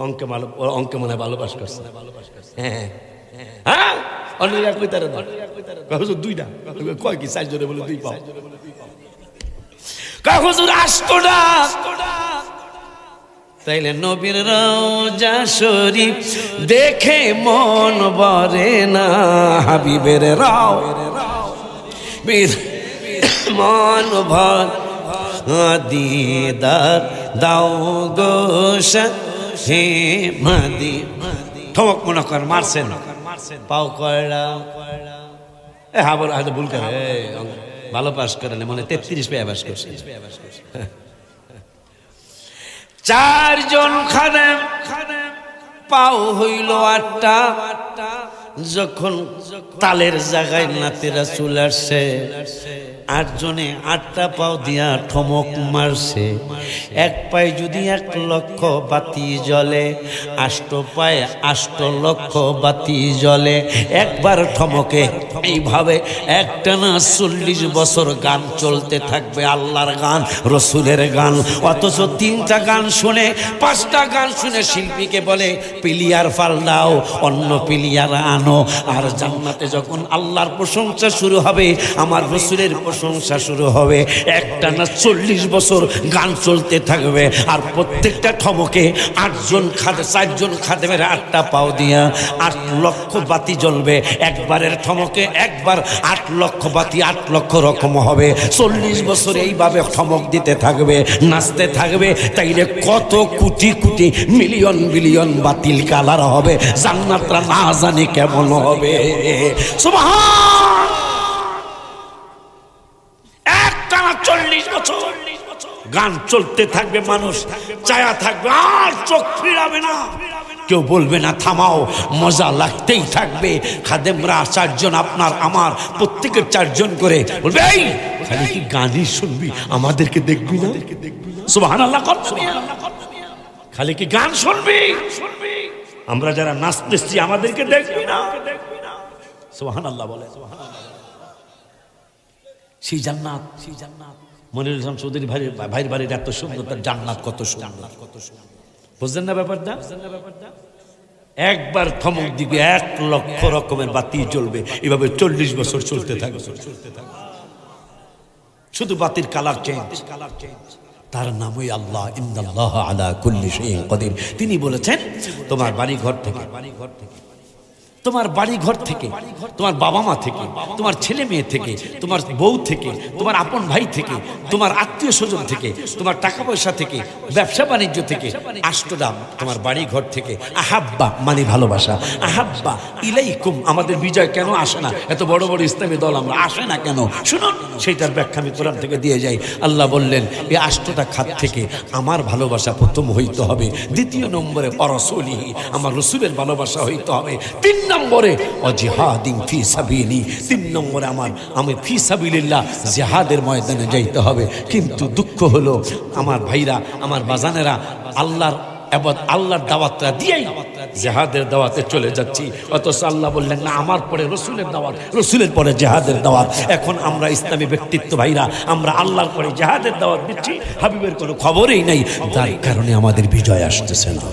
অঙ্কে মনে হয় ভালো পাস করছে। হ্যাঁ হ্যাঁ, অন্যরা কইতারে না, হুজুর 2টা কয় কি 4 জনে বলে 2 পাও, কয় হুজুর 8টা। তাইলে নবীর রওজা শরীফ দেখে মন ভরে না, হাবিবের রাও মন ভর দিদার দাও গোসা হে মাদি। ঠমক মনে কর মারছেন, পাও কয়লা হাবর হয়তো ভুল করে, ভালো পাস করে না, মনে 33 পেয়ে পাস করছে। 4 জন খাদেম, পাও হইল 8টা। যখন তালের জায়গায় নাতে রাসূল আসছে, 8 জনে 8টা পাও দিয়া ঠমক মারছে। 1 পায়ে যদি 1 লক্ষ বাতি জ্বলে, 8 পায়ে 8 লক্ষ বাতি জ্বলে একবার ঠমকে। এইভাবে একটানা 40 বছর গান চলতে থাকবে, আল্লাহর গান, রসুলের গান। অথচ 3টা গান শুনে, 5টা গান শুনে শিল্পীকে বলে প্লেয়ার পাল্টাও, অন্য প্লেয়ার আন। বানানো। আর জান্নাতে যখন আল্লাহর প্রশংসা শুরু হবে, আমার রাসূলের প্রশংসা শুরু হবে, একটানা 40 বছর গান চলতে থাকবে। আর প্রত্যেকটা ঠমকে 4জন খাদেমের 8টা পাও দিয়া 8 লক্ষ বাতি জ্বলবে। একবারের ঠমকে একবার 8 লক্ষ বাতি 8 লক্ষ রকম হবে। 40 বছর এইভাবে ঠমক দিতে থাকবে, নাচতে থাকবে। তাইলে কত কোটি কোটি মিলিয়ন বিলিয়ন বাতিল কালার হবে, জান্নাতটা না জানি কেমন হবে। সুবহান! একটানা 40 বছর গান চলতে থাকবে, মানুষ চায়া থাকবে, আর চোখ ফিরাবে না, কেউ বলবে না থামাও, মজা লাগতেই থাকবে। খাদেমরা 4 জন, আপনার আমার প্রত্যেকের 4 জন করে বলবে, এই খালি কি গানই শুনবি, আমাদেরকে দেখবি না? সুবহানাল্লাহ! খালি কি গান শুনবি? আমরা যারা নাচতেছি আমাদেরকে দেখবি না? সুবহানাল্লাহ বলে। সেই জান্নাত মনিরুল ইসলাম চৌধুরী ভাইয়ের বাড়ির এত সুন্দর, তার জান্নাত কত সুন্দর, বুঝলেন না ব্যাপারটা? একবার থমক দিবে 1 লক্ষ রকমের বাতি জ্বলবে, এভাবে 40 বছর চলতে থাকবে। শুধু বাতির কালার চেঞ্জ। তার নামই আল্লাহ। ইন্নাল্লাহ আলা কুল্লি শাইইন কাদির। তিনি বলেছেন, তোমার বাড়ি ঘর থেকে, তোমার বাড়ি ঘর থেকে, তোমার বাবা মা থেকে, তোমার ছেলে মেয়ে থেকে, তোমার বউ থেকে, তোমার আপন ভাই থেকে, তোমার আত্মীয় স্বজন থেকে, তোমার টাকা পয়সা থেকে, ব্যবসা বাণিজ্য থেকে, আষ্টদাম তোমার বাড়ি ঘর থেকে, আহাব্বা মানে ভালোবাসা, আহাব্বা ইলাইকুম, আমাদের বিজয় কেন আসে না? এত বড় বড় ইসলামী দল আমরা, আসে না কেন? শুনুন, সেইটার ব্যাখ্যা আমি কোরআন থেকে দিয়ে যাই। আল্লাহ বললেন, এই 8টা খাত থেকে আমার ভালোবাসা প্রথম হইতে হবে, 2 নম্বরে রাসূলিহি, আমার রাসূলের ভালোবাসা হইতে হবে, 3 নম্বরে জিহাদিন ফি সাবিলি, 3 নম্বরে আমি ফি সাবিলিল্লাহ জিহাদের ময়দানে যাইতে হবে। কিন্তু দুঃখ হলো আমার ভাইরা, আমার বাজানেরা আল্লাহর দাওয়াতটা দিয়েই জিহাদের দাওয়াতে চলে যাচ্ছি। অথচ আল্লাহ বললেন না, আমার পরে রাসূলের দাওয়াত, রাসূলের পরে জিহাদের দাওয়াত। এখন আমরা ইসলামী ব্যক্তিত্ব ভাইরা, আমরা আল্লাহর পরে জিহাদের দাওয়াত দিচ্ছি, হাবিবের কোনো খবরই নাই। তার কারণে আমাদের বিজয় আসতেছে না।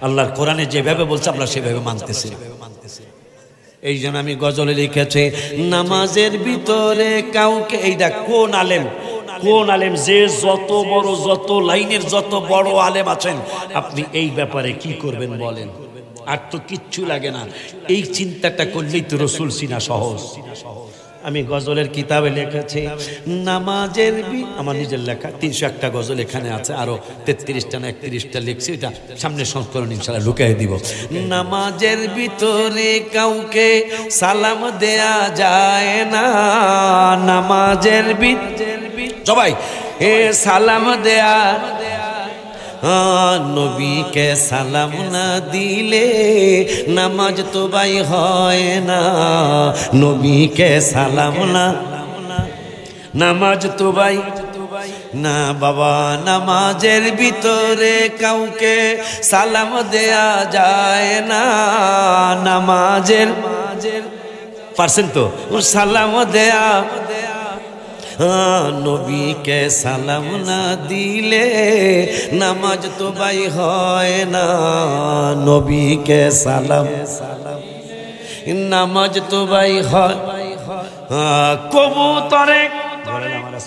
আল্লাহর কোরআনে যেভাবে বলছে আমরা সেভাবে মানতেছি। এই জন্য আমি গজলে লিখেছি, নামাজের ভিতরে কাউকে, এইটা কোন আলেম যে যত বড়, যত লাইনের যত বড় আলেম আছেন, আপনি এই ব্যাপারে কি করবেন বলেন? আর তো কিচ্ছু লাগে না, এই চিন্তাটা করলেই তো রাসূল চিনা সহজ। আমি গজলের কিতাবে লিখেছি, নামাজের আমার নিজের লেখা 301টা গজল এখানে আছে, আরো 33টা না 31টা লিখছি, এটা সামনে সংস্করণ ইনশাআল্লাহ ঢুকিয়ে দিব। নামাজের ভিতরে কাউকে সালাম দেয়া যায় না, নামাজের ভিতরে সবাই সালাম দেয়া, নবীকে সালাম না দিলে নামাজ তো ভাই হয় না, নবীকে সালাম না, নামাজ তো ভাই না বাবা। নামাজের ভিতরে কাউকে সালাম দেয়া যায় না, নামাজের পারছেন তো সালাম দেয়া, নবীকে সালাম না দিলে নামাজ তো ভাই হয় না, নবীকে সালাম, নামাজ তো ভাই হয়। কবুতরে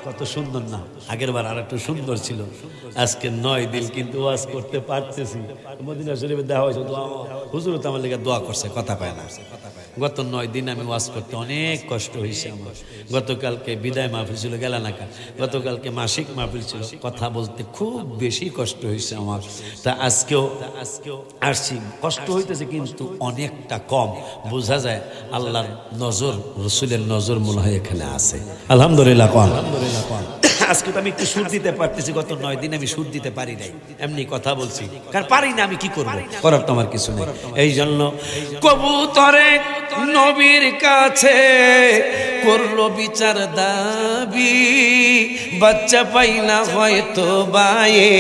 কত সুন্দর না, আগের বার আর একটু সুন্দর ছিল, আজকে 9 দিন কিন্তু ওয়াজ করতে পারতেছি। মদিনা শরীফে দেওয়া হয়েছে, হুজুর তো আমার লেগে দোয়া করছে, কথা পায় না। গত 9 দিন আমি ওয়াজ করতে অনেক কষ্ট হয়েছে আমার। গতকালকে বিদায় মাহফিল ছিল গেলানাকা, গতকালকে মাসিক মাহফিল ছিল, কথা বলতে খুব বেশি কষ্ট হয়েছে আমার। তা আজকেও আসছি, কষ্ট হইতেছে কিন্তু অনেকটা কম। বোঝা যায় আল্লাহর নজর, রাসূলের নজর মনে হয় এখানে আছে। আলহামদুলিল্লাহ। আজকে তো আমি একটু সুর দিতে পারতেছি, গত 9 দিন আমি সুর দিতে পারি নাই, এমনি কথা বলছি, কারণ পারি না, আমি কি করবো, করার তো আমার কিছু নেই। এই জন্য কবুতরে নবীর কাছে করলো বিচার দাবি, বাচ্চা পাই না হয়তো বায়ে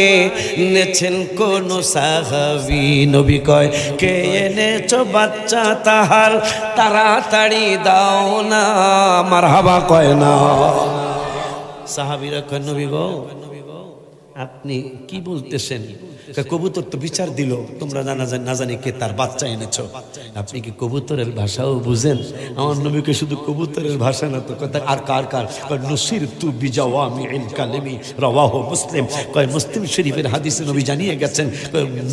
নেছেন কোন সাহাবী। নবী কয়, কে এনেছো বাচ্চা তাহার তাড়াতাড়ি দাও না, মারহাবা কয় না। সাহাবীরা কয়, নবী গো আপনি কি বলতেছেন? কবুতর তো বিচার দিল, তোমরা না জানি কে তার বাচ্চা এনেছো। আপনি কি কবুতরের ভাষাও বুঝেন? আমার নবীকে শুধু কবুতরের ভাষা না তো কথা আর কার নসির তু বিজাওয়ামিল কালিমি রাওয়াহু মুসলিম। কয় মুসলিম শরীফের হাদিসে নবী জানিয়ে গেছেন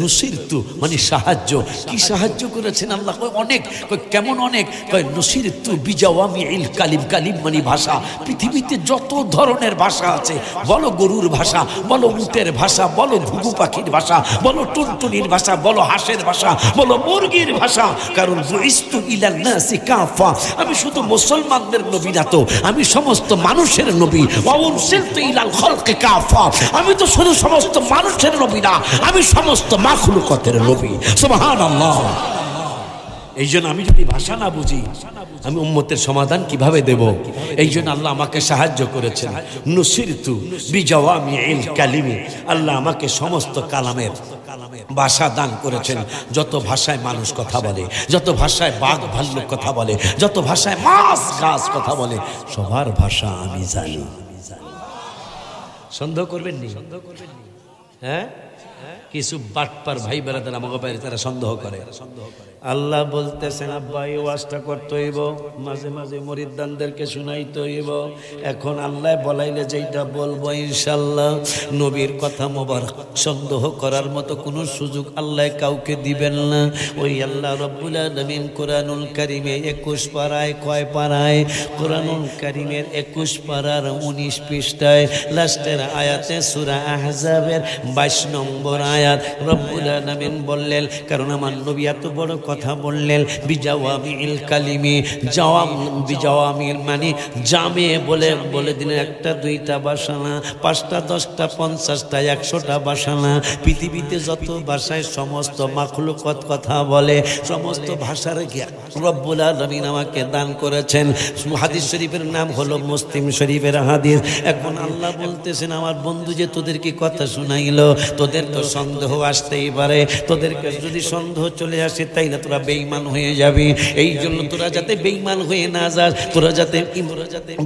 নসির তু মানে সাহায্য। কি সাহায্য করেছেন আল্লাহ? কয় অনেক। কয় কেমন অনেক? কয় নসির তু বিজাওয়ামিল কালিম। কালিম মানে ভাষা। পৃথিবীতে যত ধরনের ভাষা আছে, বলো গরুর ভাষা, বলো উটের ভাষা, বলো ঘুঘু পাখির ভাষা, বলো টুনটুনির ভাষা, বলো হাঁসের ভাষা, বলো মুরগির ভাষা। কারণ বুইস্তু ইলান নাসি কাফা, আমি শুধু মুসলমানদের নবী না তো, আমি সমস্ত মানুষের নবী। ওয়া উরসিলতু ইলাল খালকি কাফা, আমি তো শুধু সমস্ত মানুষের নবী না, আমি সমস্ত মাখলুকাতের নবী। সুবহানাল্লাহ। এই জন্য আমি যদি ভাষা না বুঝি, আমি উম্মতের সমাধান কিভাবে দেব? এই জন্য আল্লাহ আমাকে সাহায্য করেছেন। নুসিরতু বিজাওয়ামিল কালিমি, আল্লাহ আমাকে সমস্ত কালামের ভাষা দান করেছেন। যত ভাষায় মানুষ কথা বলে, যত ভাষায় বাঘ ভাল্লুক কথা বলে, যত ভাষায় মাছ গাছ কথা বলে, সবার ভাষা আমি জানি। সন্দেহ করবেন নি? হ্যাঁ, কিছু বাটপার ভাই বেড়াদের আমাকে বাইরে তারা সন্দেহ করে। আল্লাহ বলতেছেন আব্বা এই ওয়াজটা করতে হইব, মাঝে মাঝে মুরিদদানদেরকে শুনাইতে হইব। এখন আল্লাহ বলাইলে যেটা বলবো ইনশাআল্লাহ নবীর কথা মোবারক সন্দেহ করার মতো কোনো সুযোগ আল্লাহ কাউকে দিবেন না। ওই আল্লাহ রব্বুল আলামিন কোরআনুল কারীমে 21 পারায় কয় পারায়? কোরআনুল কারীমের 21 পারার 19 পৃষ্ঠায় লাস্টের আয়াতে সূরা আহজাবের 22 নম্বর আয়াত রব্বুল আলামিন বললেন, কারণ আমার নবী এত বড় কথা বললেন বিজাওয়ামিল কালিমি। বিজাওয়ামিল মানে জামে বলে দিলেন একটা দুইটা ভাষা না, 5টা 10টা 50টা 100টা ভাষা না। পৃথিবীতে যত ভাষায় সমস্ত মাখলুকাত কথা বলে, সমস্ত ভাষার জ্ঞান রব্বুল আলামিন আমাকে দান করেছেন। হাদিস শরীফের নাম হলো মুসলিম শরীফের হাদিস। এখন আল্লাহ বলতেছেন আমার বন্ধু যে তোদেরকে কথা শুনাইলো, তোদের তো সন্দেহ আসতেই পারে। তোদেরকে যদি সন্দেহ চলে আসে তাইলে তোরা বেঈমান হয়ে যাবি। এই জন্য তোরা যাতে বেঈমান হয়ে না যাস, তোরা যাতে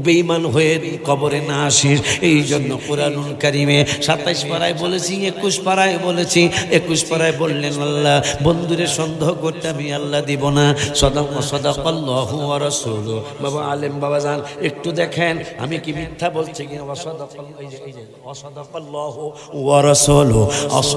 বেঈমান হয়ে কবরে না আসিস, এই জন্য কোরআনুল কারীমে 27 পারায় বলেছি, 21 পারায় বলেছি। 21 পারায় বললেন আল্লাহ বন্ধুরে সন্দেহ করতে আমি আল্লাহ দিব না। সাদাকাল্লাহু ওয়া রাসূলুহু। বাবা আলেম বাবা জান একটু দেখেন আমি কি মিথ্যা বলছি কি? সাদাকাল্লাহু ওয়া রাসূলুহু।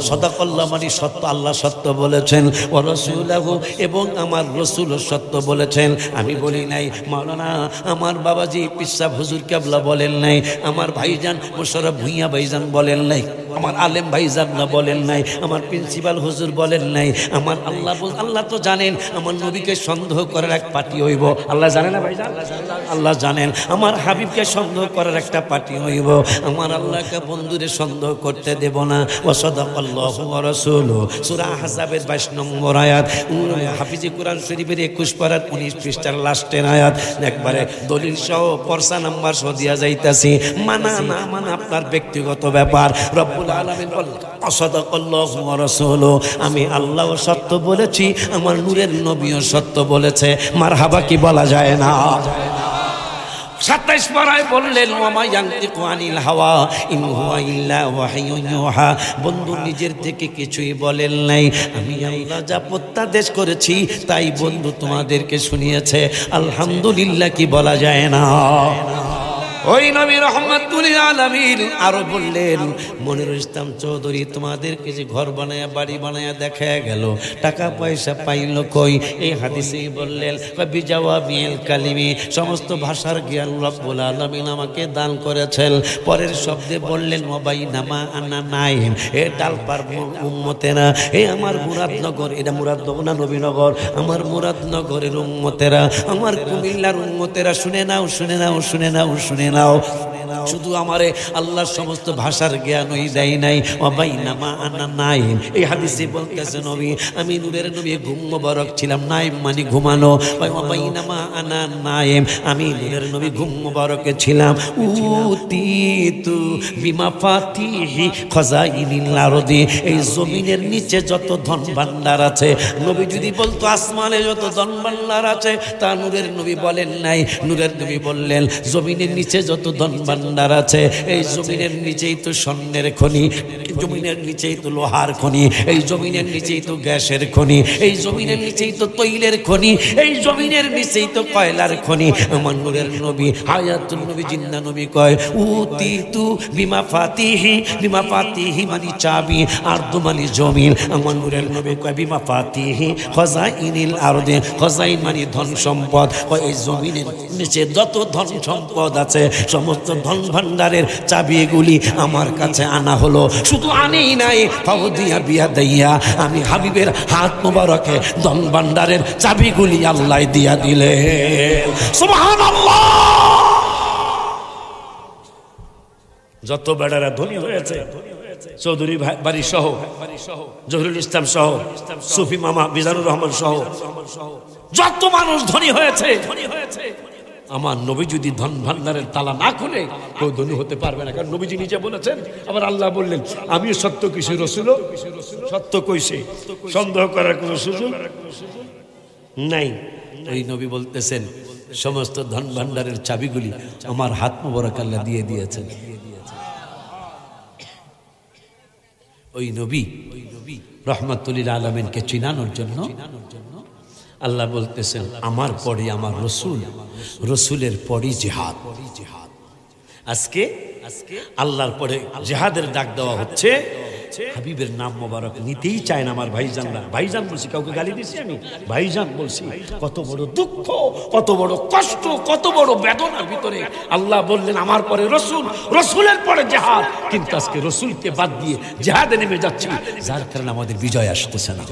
সাদাকাল্লাহ মানে সত্য, আল্লাহ সত্য বলেছেন। ওয়া রাসূলুহু এবং আমার রাসূল সত্য বলেছেন। আমি বলি নাই, মাওলানা আমার বাবাজি পিসাব হুজুর কেবলা বলেন নাই, আমার ভাইজান মোশাররফ ভুঁইয়া ভাইজান বলেন নাই, আমার আলেম ভাইজান না বলেন নাই, আমার প্রিন্সিপাল হুজুর বলেন নাই। আমার আল্লাহ তো জানেন আমার নবীকে সন্দেহ করার এক পার্টি হইব। আল্লাহ জানেন না ভাইজান? আল্লাহ জানেন আমার হাবিবকে সন্দেহ করার একটা পার্টি হইব। আমার আল্লাহকে বন্ধুরে সন্দেহ করতে দেব না। ওয়া সাদাকাল্লাহু ওয়া রাসূলুহু। সূরা আহজাবের 22 নম্বর আয়াত, হাফিজি কোরআন শরীফের 21 পারার 19 পৃষ্ঠার লাস্টের আয়াত। একবারে দলিল সহ পরসা নাম্বার সহ দিয়া যাইতাছি। মানা না মানা আপনার ব্যক্তিগত ব্যাপার। রব্বুল আলামিন বলেন সাদাকাল্লাহু ওয়া রাসূলুহু, আমি আল্লাহও সত্য বলেছি, আমার নূরের নবীও সত্য বলেছে। মারহাবা কি বলা যায় না? 27 পারায় বললেন ওয়ামা ইয়ানতিকু আনিল হাওয়া ইন হুয়া ইল্লা ওয়াহিয়ুন ইউহা। বন্ধু নিজের থেকে কিছুই বলেন নাই, আমি আল্লাহ যা প্রত্যাদেশ করেছি তাই বন্ধু তোমাদেরকে শুনিয়েছে। আলহামদুলিল্লাহ কি বলা যায় না? ওই নবী রহমাতুল আলামিন আরো বললেন, মনিরুল ইসলাম চৌধুরী তোমাদেরকে যে ঘর বানায়া বাড়ি বানায়া দেখা গেল, টাকা পয়সা পাইল কই? এই হাদিসেই বললেন বিজাওয়ামিল কালিমি, সমস্ত ভাষার জ্ঞান রব্বুল আলামিন আমাকে দান করেছেন। পরের শব্দে বললেন ওয়াবাইনামা আনা নাইম, এ ডালপার উম্মতেরা, এ আমার মুরাদনগর, এটা মুরাদনগর না নবীনগর, আমার মুরাদনগরের উম্মতেরা, আমার কুমিল্লার উম্মতেরা, শুনে নাও শুনে নাও শুনে নাও শুনে নাও। শুধু আমারে আল্লাহর সমস্ত ভাষার জ্ঞানই দেয় নাই। ওয়াবাইনামা আনা নাইম, এই হাদিসে বলতেছে নবী আমি নূরের নবী ঘুম মোবারক ছিলাম। নাইম মানে ঘুমানো। ওয়াবাইনামা আনা নাইম, আমি নূরের নবী ঘুম মোবারকে ছিলাম। উতিতু বিমাফাতিহি খাজাইনিল আরদি, এই জমিনের নিচে যত ধন ভান্ডার আছে, নবী যদি বলতো আসমানে যত ধন ভান্ডার আছে, তা নূরের নবী বলেন নাই। নূরের নবী বললেন জমিনের নিচে যত ধন ভান্ডার আছে। এই জমিনের নিচেই তো স্বর্ণের খনি, জমিনের নিচেই তো লোহার খনি, এই জমিনের নিচেই তো গ্যাসের খনি, এই জমিনের নিচেই তো তৈলের খনি, এই জমিনের নিচেই তো কয়লার খনি। আমার নূরের নবী হায়াতুল নবী জিন্দা নবী কয় উতিতু বিমা ফাতিহি মানে চাবি, আরদু মানে জমিন। আমার নূরের নবী কয় বিমা ফাতিহি খাজাইনিল আরদে, খাজাইন মানে ধন সম্পদ। এই জমিনের নিচে যত ধন সম্পদ আছে সমস্ত ধন ভান্ডারের চাবিগুলি আমার কাছে আনা হলো। শুধু আনেই নাই, ফাউদিয়া বিয়া দাইয়া আমি হাবিবের হাত মোবারকে ধন ভান্ডারের চাবিগুলি আল্লাহ দিয়া দিলে। সুবহানাল্লাহ। যত বেড়ারা ধনী হয়েছে, চৌধুরী বাড়ি সহ, জহুরুল ইসলাম সহ, সুফি মামা মিজানুর রহমান সহ যত মানুষ ধনী হয়েছে, আমার নবী যদি ধন ভান্ডারের তালা না খুলে কেউ ধনী হতে পারবে না। কারণ নবীজি নিজে বলেছেন, আবার আল্লাহ বললেন আমি সত্য কইছি, রসুলও সত্য কইছে, সন্দেহ করার কোনো সুযোগ নাই। ওই নবী বলতেছেন সমস্ত ধন ভান্ডারের চাবিগুলি আমার হাত মোবারক আল্লাহ দিয়ে দিয়েছেন। ওই নবী রহমাতুল লিল আলামিনকে চিনানোর জন্য আল্লাহ বলতেছেন আমার পরে আমার রসুল, রসুলের পরই জিহাদ। আজকে আল্লাহর পরে জিহাদের ডাক দেওয়া হচ্ছে। হাবিবের নাম মোবারক নিতেই চায় না আমার ভাইজানরা। ভাইজান বলছি, কাউকে গালি দিচ্ছি আমি? ভাইজান বলছি। কত বড় দুঃখ, কত বড় কষ্ট, কত বড় বেদনার ভিতরে আল্লাহ বললেন আমার পরে রসুল, রসুলের পরে জিহাদ। কিন্তু আজকে রসুলকে বাদ দিয়ে জিহাদে নেমে যাচ্ছি, যার কারণে আমাদের বিজয় আসতেছে না।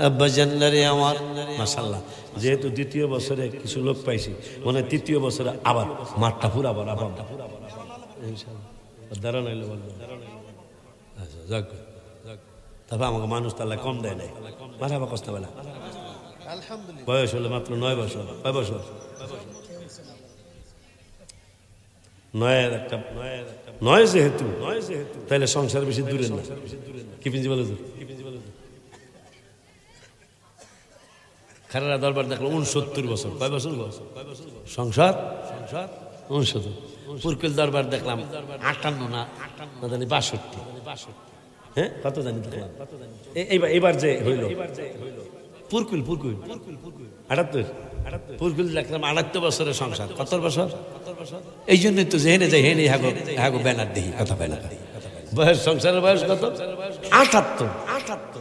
আব্বাজানরে আমার মাশাআল্লাহ, যেহেতু দ্বিতীয় বছরে কিছু লোক পাইছি, মানে তৃতীয় বছরে আবার মাঠটা পুরাবার ইনশাআল্লাহ। দাঁড়ান আইলো বলবো, আচ্ছা যাক, তারপর আমাকে মানুষ তাহলে কম দেয় নাই। মারহাবা কষ্ট বেলা আলহামদুলিল্লাহ। বয়স হলো মাত্র 9 বছর। কয় বছর? 9 যেহেতু তাহলে সংসার বেশি দূরে না। কি প্রিন্সিপাল হুজুর? খারারা দরবার দেখলো 69 বছর। কয় বছর সংসার? 69। পুরকুল দরবার দেখলাম 58 না 62। হ্যাঁ কত জানি দেখলাম এইবার যে হইল পুরকুল 78। পুরকুল দেখলাম 78 বছরের সংসার। কত বছর? এই জন্যই তো যেহেনে যাই হেনে হাগো ব্যানার দেখি কথা ব্যানার। বয়স সংসারের বয়স কত? 78।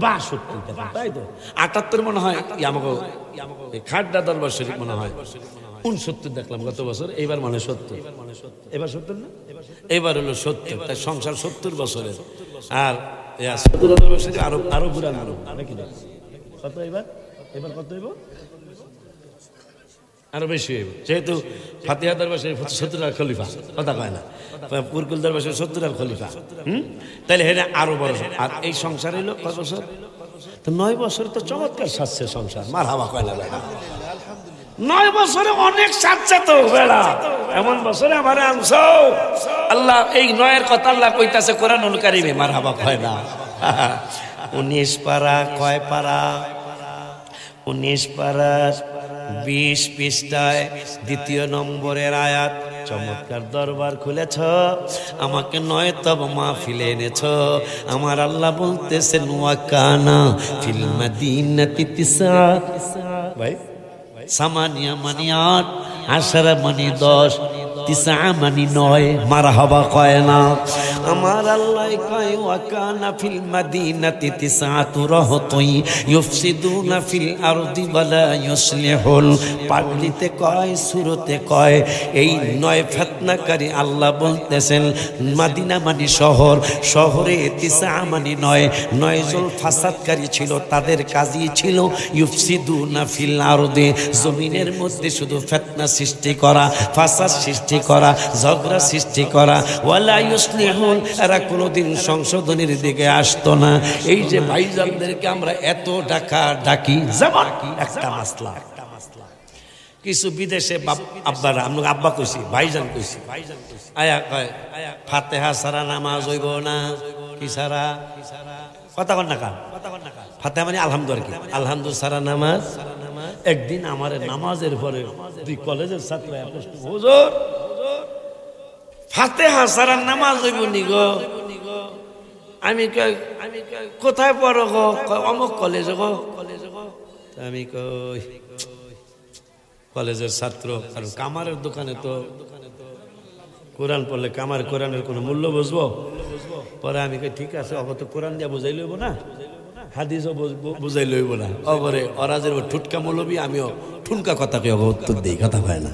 62 তাই তো 78 মনে হয় আমাকে খাড্ডা দরবার শরীফ মনে হয় 69 দেখলাম গত বছর। এইবার মানে 70। এবার 70 না, এবার হলো 70। তাই সংসার 70 বছরের। আর 70 বছরে আরো পুরান নাকি কত? এবার কত হইব? আরো বেশি হইব, যেহেতু ফাতিহা দরবার শরীফ 70 আর খলিফা, কথা কয় না। পুরকুল দরবার শরীফ 70 আর খলিফা। তাহলে হেনে আরো বড়। আর এই সংসার হইল কত বছর? তো 9 বছর তো চমৎকার সাজছে সংসার। মারহাবা কয় না বেড়া? 9 বছরে অনেক সাজছে তো বেড়া। এমন বছরে আমারে আনছো আল্লাহ। এই 9-এর কথা আল্লাহ কইতাছে কোরআনুল কারীমে। মারহাবা কয় না? 19 পারা। কয় পারা? 19 পারা 20 পৃষ্ঠায় 2 নম্বরের আয়াত। চমৎকার দরবার খুলেছ, আমাকে 9 তব মাহফিলে এনেছ। আমার আল্লাহ বলতেছেন ওয়াকানা ফিল মাদিনাতি তিসা। ভাই সামানিয়া মানে 8, আশারা মানে 10, তিসা মানে 9। মারহাবা কয় না? আমার আল্লাহ কয় ওয়াকানা ফিল মাদিনাতি তিসআতু রাহতুই ইউফসিদুনা ফিল আরদি ওয়ালা ইউসলিহুল। পাগলিতে কয়, সুরতে কয়। এই 9 ফিতনাকারী আল্লাহ বলতেছেন মাদিনা মানে শহর, শহরে তিসা মানে 9 জন ফাসাদকারী ছিল। তাদের কাজই ছিল ইউফসিদুনা ফিল আরদি, জমিনের মধ্যে শুধু ফিতনা সৃষ্টি করা, ফাসাদ সৃষ্টি করা, ঝগড়া সৃষ্টি করা। ওয়ালা ইউসলিহুল, এরা কোনোদিন সংশোধনের দিকে আসতো না। এই যে ভাইজানদেরকে আমরা এত ডাকি, যেমন একটা মাসলা কিছু বিদেশে আব্বারা, আমরা আব্বা কইছি, ভাইজান কইছি, আয়া কয় ফাতেহা সারা নামাজ হইব না। কি সারা? কথা কন না কান? ফাতেহা মানে আলহামদুলিল্লাহ, আলহামদুলিল্লাহ সারা নামাজ। একদিন আমার নামাজের পরে দুই কলেজের ছাত্র হুজুর ফাতিহা ছাড়া নামাজ হইব নি গো? আমি কোথায় পড়ো গো? অমুক কলেজ গো। আমি কই কলেজের ছাত্র, কারণ কামারের দোকানে তো কোরআন পড়লে কামার কোরআনের কোনো মূল্য বুঝবো? পরে আমি কই ঠিক আছে, অগত কোরআন দিয়া বুঝাই লইব না, হাদিসও বুঝাই লইব না, অবরে অরাজের ঠুটকা মৌলবি, আমিও ঠুনকা কথা কই উত্তর দিই, কথা হয় না।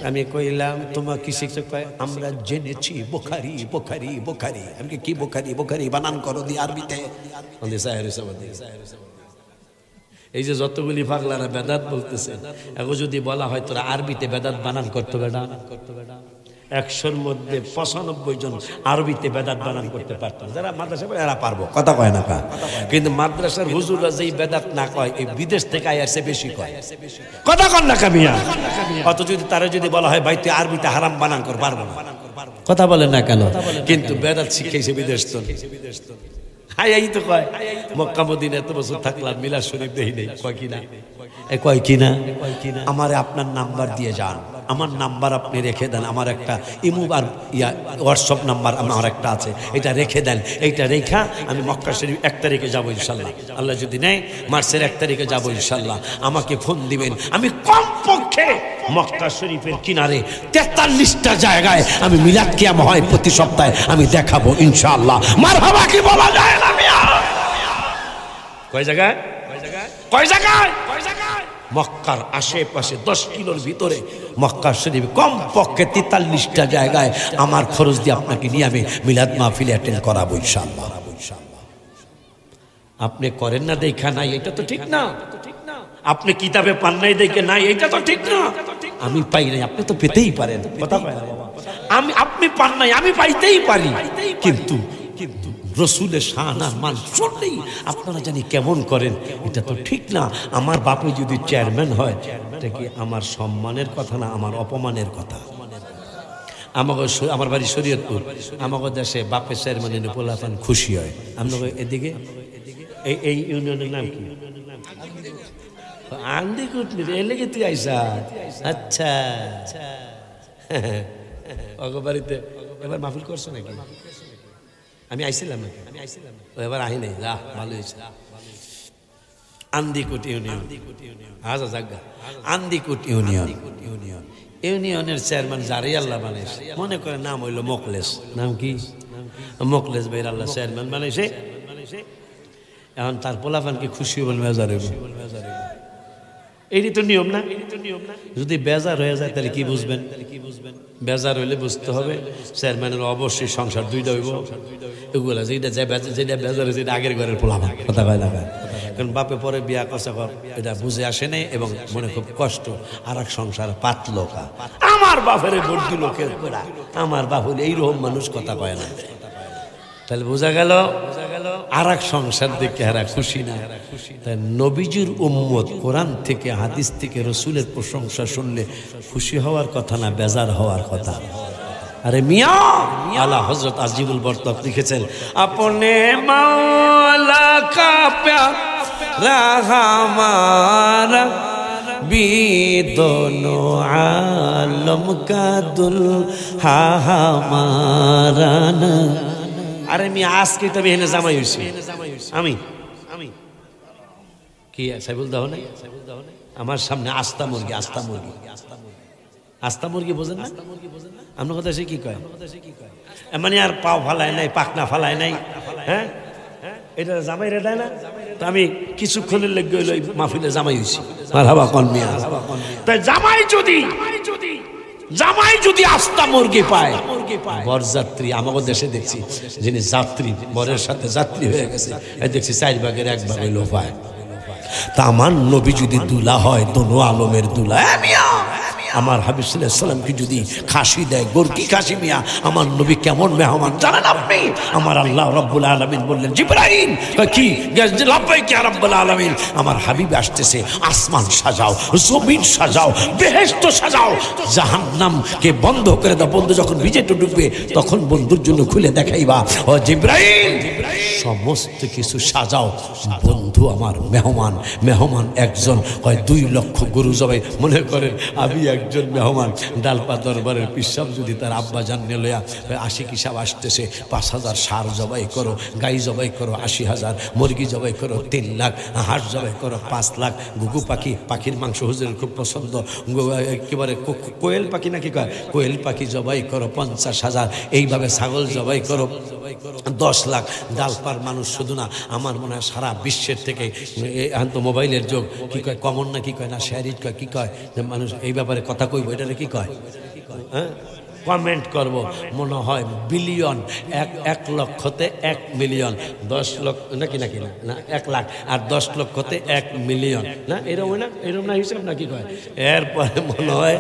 আমি কইলাম তোমার কি শিক্ষক পাই? আমরা জেনেছি বোখারি বোখারি বোখারি। আমি কি বোখারি বোখারি বানান করো দি আরবিতে। এই যে যতগুলি পাগলারা বেদাত বলতেছে, এখন যদি বলা হয় তোরা আরবিতে বেদাত বানান করতে বেড়া, 100-র মধ্যে 95 জন আরবিতে বেদাত বানান করতে পারত। যারা মাদ্রাসা পড়ে এরা পারবো, কথা কয় না কা। কিন্তু মাদ্রাসার হুজুররা যেই বেদাত না কয়, এই বিদেশ থেকে আইয়াছে বেশি কয়, কথা কন না কামিয়া। অত যদি তারা যদি বলা হয় ভাই তুই আরবিতে হারাম বানান কর, পারবো না, কথা বলেন না কেন? কিন্তু বেদাত শিখাইছে বিদেশ তো। হাই এই তো কয় মক্কা মদিনা এত বছর থাকলাম, মিলাদ শরীফ দেই নেই, কয় কিনা, কয় কিনা আমারে আপনার নাম্বার দিয়ে যান, আমার নাম্বার আপনি রেখে দেন, আমার একটা ইমু আর হোয়াটসঅ্যাপ নাম্বার আমার একটা আছে, এটা রেখে দেন। এইটা রেখা আমি মক্কা শরীফ 1 তারিখে যাবো ইনশাল্লাহ, আল্লাহ যদি নেয় মার্চের 1 তারিখে যাবো ইনশাল্লাহ। আমাকে ফোন দিবেন, আমি কমপক্ষে মক্কা শরীফের কিনারে 43টা জায়গায় আমি মিলাদ কিয়াম হয় প্রতি সপ্তাহে আমি দেখাবো ইনশাআল্লাহ। মারহাবা কি বলা যায় না মিয়া? কয় জায়গায়? কয় জায়গায়? মক্কার আশেপাশে 10 কিলোর ভিতরে মক্কা শরীফ কমপক্ষে 43টা জায়গায় আমার খরচ দিয়ে আপনাকে নিয়ে আমি মিলাদ মাহফিল অ্যাটেন্ড করাবো ইনশাআল্লাহ। আপনি করেন না দেখা নাই, এটা তো ঠিক না। আপনি কিতাবে পান নাই দেখে নাই, এটা তো ঠিক না। আমি পাই নাই, আপনি তো পেতেই পারেন, কথা কয় না বাবা। আপনি পান নাই, আমি পাইতেই পারি, কিন্তু রসুলের শান আর মান শুনলেই আপনারা জানি কেমন করেন, এটা তো ঠিক না। আমার বাপে যদি চেয়ারম্যান হয়, এটা কি আমার সম্মানের কথা না আমার অপমানের কথা? আমার বাড়ি শরীয়তপুর, আমাদের দেশে বাপের চেয়ারম্যানের পোলাপান খুশি হয়। আপনাদের এদিকে এই ইউনিয়নের নাম কি? আন্দিকুট। এলেগে তুই আইসা? আচ্ছা, বাড়িতে এবার মাহফিল করছো নাকি? আমি আইছিলাম নাকি? এবার আহি নাই, ভালো হয়েছে। আন্দিকুট ইউনিয়ন, আচ্ছা জাগা আন্দিকুট ইউনিয়ন, ইউনিয়নের চেয়ারম্যান যারই আল্লাহ বানাইছে, মনে করে নাম হইল মোকলেস। নাম কি? মোকলেস ভাই আল্লাহ চেয়ারম্যান বানাইছে। এখন তার পোলাপানকে খুশি বল মেজার হইব, এইটি তো নিয়ম না? যদি বেজার হয়ে যায় তাহলে কি বুঝবেন? বেজার হইলে বুঝতে হবে চেয়ারম্যানের অবশ্যই সংসার 2টা হইব। এগুলা যেটা বেজার যেটা আগের ঘরের পোলাপান, কথা কয় না? কারণ বাপে পরে বিয়া কষা কর, এটা বুঝে আসে নাই এবং মনে খুব কষ্ট। আর এক সংসার পাতলো কা, আমার বাপের বর্দি লোকের পোড়া, আমার বাপ হইলে এইরকম মানুষ, কথা কয় না। তাহলে বোঝা গেল আর এক সংসার দেখে হারা খুশি না। তাই নবীজির উম্মত কোরআন থেকে হাদিস থেকে রসুলের প্রশংসা শুনলে খুশি হওয়ার কথা না, বেজার হওয়ার কথা। আরে মিয়া, আলা হযরত আজিবুল বরকত লিখেছেন, আপনে মাওলা কা প্যারা হামারা भी दोनों आलम का दुल्हा हमारा ना। अरे मैं आज की तभी है জামাই হইছি আমি কি সাইবুল দাও না আমার সামনে আস্তা মুরগি আস্তা মুরগি বোঝেন না আপনার কথা সে কি কয় মানে আর পাও ফালায় নাই পাখনা ফালায় নাই হ্যাঁ এটা জামাই রে দেয় না তো আমি কিছুক্ষণের লেগে হইল মাহফিলে জামাই হইছি মারহাবা কোন মিয়া তাই জামাই যদি আস্তা মুরগি পায় বরযাত্রী আমাদের দেশে দেখছি যিনি যাত্রী বরের সাথে যাত্রী হয়ে গেছে এই দেখছি 4 ভাগের 1 ভাগ হইলো পায় তা আমার নবী যদি দুলা হয় দোনো আলমের দুলা আমার হাবিব সাল্লাল্লাহু আলাইহি সাল্লামকে যদি খাসি দেয়, গোরকি খাসি মিয়া, আমার নবী কেমন মেহমান জানেন আপনি? আমার আল্লাহ রাব্বুল আলামিন বললেন, জিবরাইল কি লাব্বাইক ইয়া রাব্বুল আলামিন, আমার হাবিব আসতেছে, আসমান সাজাও, জমিন সাজাও, বেহেশত সাজাও, জাহান্নামকে বন্ধ করে দাও। বন্ধু যখন ভিজে ডুববে তখন বন্ধুর জন্য খুলে দেখাইবা, ও জিবরাইল সমস্ত কিছু সাজাও, বন্ধু আমার মেহমান। মেহমান একজন হয় 2 লক্ষ গরু জবাই, মনে করেন আমি একজন মেহমান, ডালপা দরবারের পিসাব যদি তার আব্বা জানলে লয়া আশিক হিসাব আসতেছে, 5000 ষাঁড় জবাই করো, গাই জবাই করো 80,000, মুরগি জবাই করো 3 লাখ, হাঁস জবাই করো 5 লাখ, ঘুঘু পাখি, পাখির মাংস হুজুরের খুব পছন্দ, একেবারে কোয়েল পাখি নাকি কয়, কোয়েল পাখি জবাই করো 50,000, এইভাবে ছাগল জবাই করো 10 লাখ। ডালপার মানুষ শুধু না, আমার মনে হয় সারা বিশ্বের থেকে, এখন তো মোবাইলের যুগ, কি কয় কমন না কি কয় না শেয়ারিট কয়, কি কয় যে মানুষ এই ব্যাপারে কথা কইব, এটারে কি কয়, হ্যাঁ কমেন্ট করব, মনে হয় বিলিয়ন, 1 লক্ষতে 1 মিলিয়ন, 10 লক্ষ নাকি নাকি না 1 লাখ, আর 10 লক্ষতে 1 মিলিয়ন, না এরকম না, এরকম না হিসাব নাকি কয়। এরপরে মনে হয়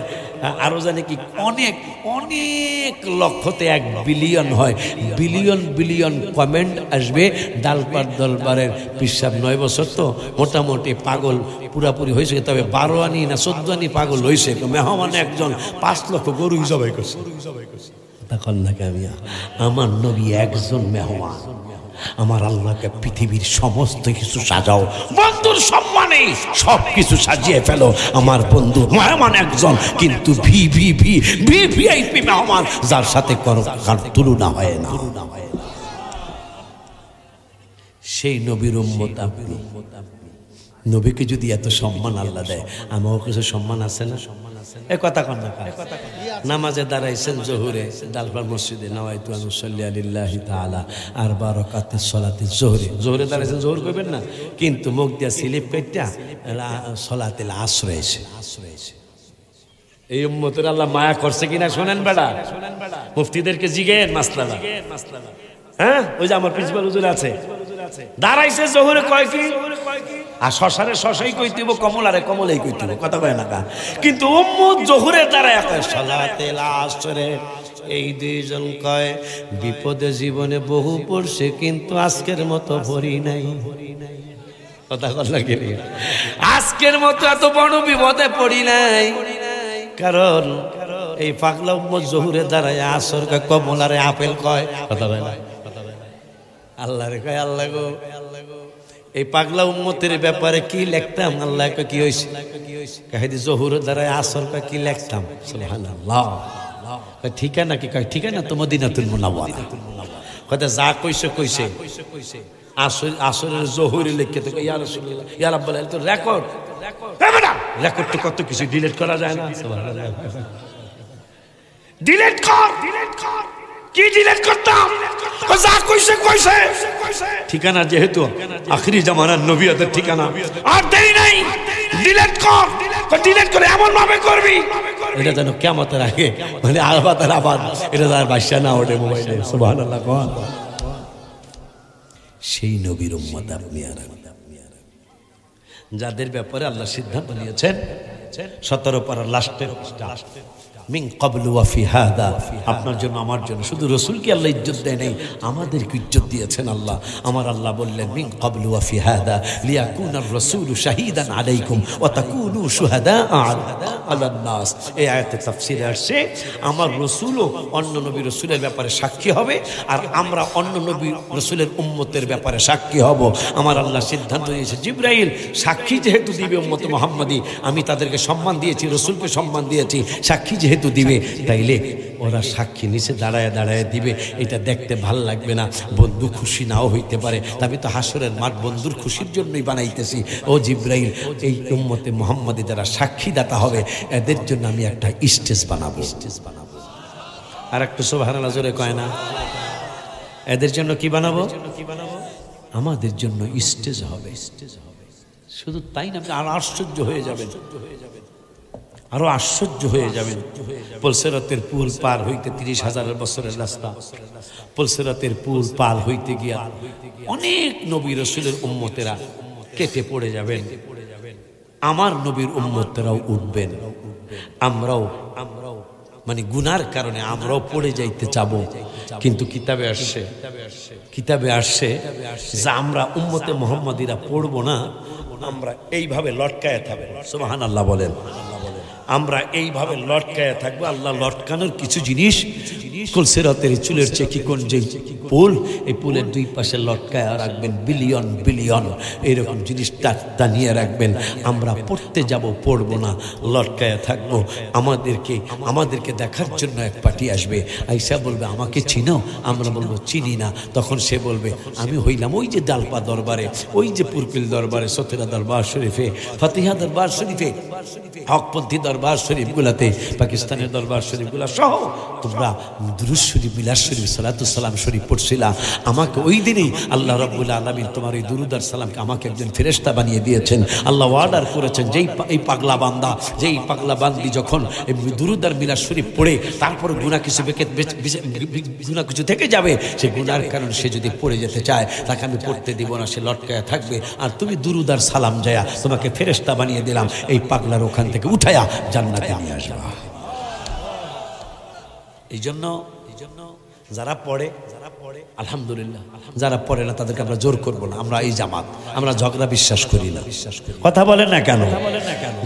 আরো জানি কি অনেক অনেক লক্ষতে 1 বিলিয়ন হয়, বিলিয়ন বিলিয়ন কমেন্ট আসবে। ডালপার দরবারের পিসাব 9 বছর তো মোটামুটি পাগল পুরাপুরি হয়েছে, তবে 12 আনি না 14 আনি পাগল হয়েছে। মেহমান একজন 5 লক্ষ গরু জবাই করছে, তখন নাকি আমি, আমার নবী একজন মেহমান। আমার আল্লাহকে পৃথিবীর সমস্ত কিছু সাজাও, বন্ধুর সম্মানে সব কিছু সাজিয়ে ফেলো। আমার বন্ধু মেহমান একজন, কিন্তু ভিভিআইপি মেহমান, যার সাথে কার তুলনা হয় না। সেই নবীর উম্মত আপনি। নবীকে যদি এত সম্মান আল্লাহ দেয়, আমারও কিছু সম্মান আছে না? এই কথা কন না, নামাজে দাঁড়াইছেন জোহরে, ডালপার মসজিদে, নাওয়াইতু আন উসাল্লি আলিল্লাহি তাআলা আরবা রাকাতিস সালাতি জোহরে, জোহরে দাঁড়াইছেন, জোহর কইবেন না, কিন্তু মুখ দিয়া স্লিপ কাইটা সালাতুল আসর এসে। এই উম্মতের আল্লাহ মায়া করছে কিনা শোনেন বেড়া, মুফতিদেরকে জিগেন মাসলালা, হ্যাঁ ওই যে আমার প্রিন্সিপাল হুজুর আছে, দাঁড়াইছে জোহরে কয় কি, আর শশারে শশাই কইতেব, কমলারে কমলাই কইতেব, কথা কয় না কা, কিন্তু উম্মত জোহরে দাঁড়ায় সালাতুল আসরে। এই 2 জন কয় বিপদে জীবনে বহু পড়ছে, কিন্তু আজকের মতো ভরি নাই, কথা কল লাগে, আজকের মতো এত বড় বিপদে পড়ি নাই। কারণ এই পাগলা উম্মত জোহরে দাঁড়ায় আসর কয়, কমলারে আপেল কয়, কথা কয় না, আল্লাহ রে কয় আল্লাহ গো, এই পাগলা উম্মতের ব্যাপারে কি লিখতাম, আল্লাহ কয় কি হইছে, কাহিদি জোহরে দাঁড়ায় আসর কয় কি লিখতাম, সুবহানাল্লাহ। কয় ঠিকানা কি, কয় ঠিকানা তো মদিনাতুল মুনাওয়ারা। কয় যা কইছে কইছে, আসরের জোহরে লিখে তো ইয়া রাসূলুল্লাহ ইয়া রাব্বাল আলামিন, তো রেকর্ড, রেকর্ড তো কত কিছু ডিলিট করা যায় না, ডিলিট কর, কি ডিলিট করতাম, যা কইছে কইছে। ঠিকানা যেহেতু আখিরি জামানার নবীদের ঠিকানা, আর দেরি নাই, ডিলিট কর, ডিলিট করে এমন ভাবে করবি এটা যেন কিয়ামতের আগে, মানে আবাদের আবাদ, এটা তার বাদশা না ওঠে মোবাইলে, সুবহানাল্লাহ। সেই নবীর উম্মত আপনি আর যাদের ব্যাপারে আল্লাহ সিদ্ধান্ত নিয়েছেন 17 পারার লাস্টের মিন ক্বাবলু ওয়া ফি হাদা, আপনার জন্য আমার জন্য। শুধু রাসূলকে আল্লাহ ইজ্জত দেয় নাই, আমাদেরকে ইজ্জত দিয়েছেন আল্লাহ। আমার আল্লাহ বললেন মিন ক্বাবলু ওয়া ফি হাদা লিয়াকুনার রাসূলু শাহীদান আলাইকুম ওয়া তাকুনু শুহাদা আলান নাস। এই আয়াতে তাফসীরে আসছে আমার রাসূলও অন্য নবী রাসূলের ব্যাপারে সাক্ষী হবে, আর আমরা অন্য নবী রাসূলের উম্মতের ব্যাপারে সাক্ষী হব। আমার আল্লাহ সিদ্ধান্ত নিয়েছে জিবরাইল সাক্ষী যেহেতু দিবে উম্মত মুহাম্মাদি, আমি তাদেরকে সম্মান দিয়েছি, রাসূলকে সম্মান দিয়েছি, সাক্ষী যেহেতু দিবে, তাইলে ওরা সাক্ষী নিচে দাঁড়ায় দাঁড়ায় দিবে। এটা দেখতে ভাল লাগবে না, বন্ধু খুশি নাও হইতে পারে, আমি তো হাসরের মাঠ বন্ধুর খুশির জন্যই বানাইতেছি। ও জিবরাইল, এই উম্মতে মুহাম্মাদি যারা সাক্ষীদাতা হবে, এদের জন্য আমি একটা স্টেজ বানাবো। আর একটু সুবহানাল্লাহ জোরে কয় না, এদের জন্য কি বানাবো, আমাদের জন্য স্টেজ হবে। শুধু তাই না, আর আশ্চর্য হয়ে যাবেন, আরো আশ্চর্য হয়ে যাবেন। পুলসিরাতের পুল পার হইতে 30,000 বছরের রাস্তা, পুলসিরাতের পুল পার হইতে গিয়া অনেক নবী রাসূলের উম্মতেরা কেটে পড়ে যাবেন, আমার নবীর উম্মতেরাও উঠবেন। আমরাও মানে গুনার কারণে আমরাও পড়ে যাইতে চাবো, কিন্তু কিতাবে আসছে যে আমরা উম্মতে মুহাম্মাদিরা পড়বো না, আমরা এইভাবে লটকায় থাকবো। সুবহানাল্লাহ বলেন। আমরা এইভাবে লটকায় থাকবো। আল্লাহ লটকানোর কিছু জিনিস সিরাতের চুলের চেকি কোন যে পুল, এই পুলের দুই পাশে লটকায় রাখবেন বিলিয়ন বিলিয়ন এরকম জিনিস টানিয়ে রাখবেন। আমরা পড়তে যাব, পড়বো না, লটকায় থাকবো। আমাদেরকে দেখার জন্য এক পার্টি আসবে, আইসা বলবে আমাকে চিনো? আমরা বলবো চিনি না। তখন সে বলবে আমি হইলাম ওই যে ডালপা দরবারে, ওই যে পুরপিল দরবারে, সতেরা দরবার শরীফে, ফাতিহা দরবার শরীফে, হকপন্থী দরবার শরীফগুলাতে, পাকিস্তানের দরবার শরীফগুলা সহ তোমরা দুরূদ শরীফ, মিলাদ শরীফ, সালাতুস সালাম শরীফ পড়ছিলা। আমাকে ওই দিনই আল্লাহ রাব্বুল আলামিন তোমার এই দুরূদ আর সালামকে আমাকে একজন ফেরেশতা বানিয়ে দিয়েছেন। আল্লাহ অর্ডার করেছেন যেই এই পাগলা বান্দা, যেই পাগলা বান্দি যখন এই দুরূদ আর মিলাদ শরীফ পড়ে তারপর গুনাহ কিছু থেকে যাবে, সে গুনার কারণ সে যদি পড়ে যেতে চায় তাকে আমি পড়তে দিব না, সে লটকায়া থাকবে। আর তুমি দুরূদ আর সালাম যায়া তোমাকে ফেরেশতা বানিয়ে দিলাম, এই পাগলার ওখান থেকে উঠায়া জান্নাতে নিয়ে আসবা। এই জন্য যারা পড়ে আলহামদুলিল্লাহ, যারা পড়ে না তাদেরকে আমরা জোর করবো না। আমরা এই জামাত, আমরা ঝগড়া বিশ্বাস করি না। কথা বলেন না কেন?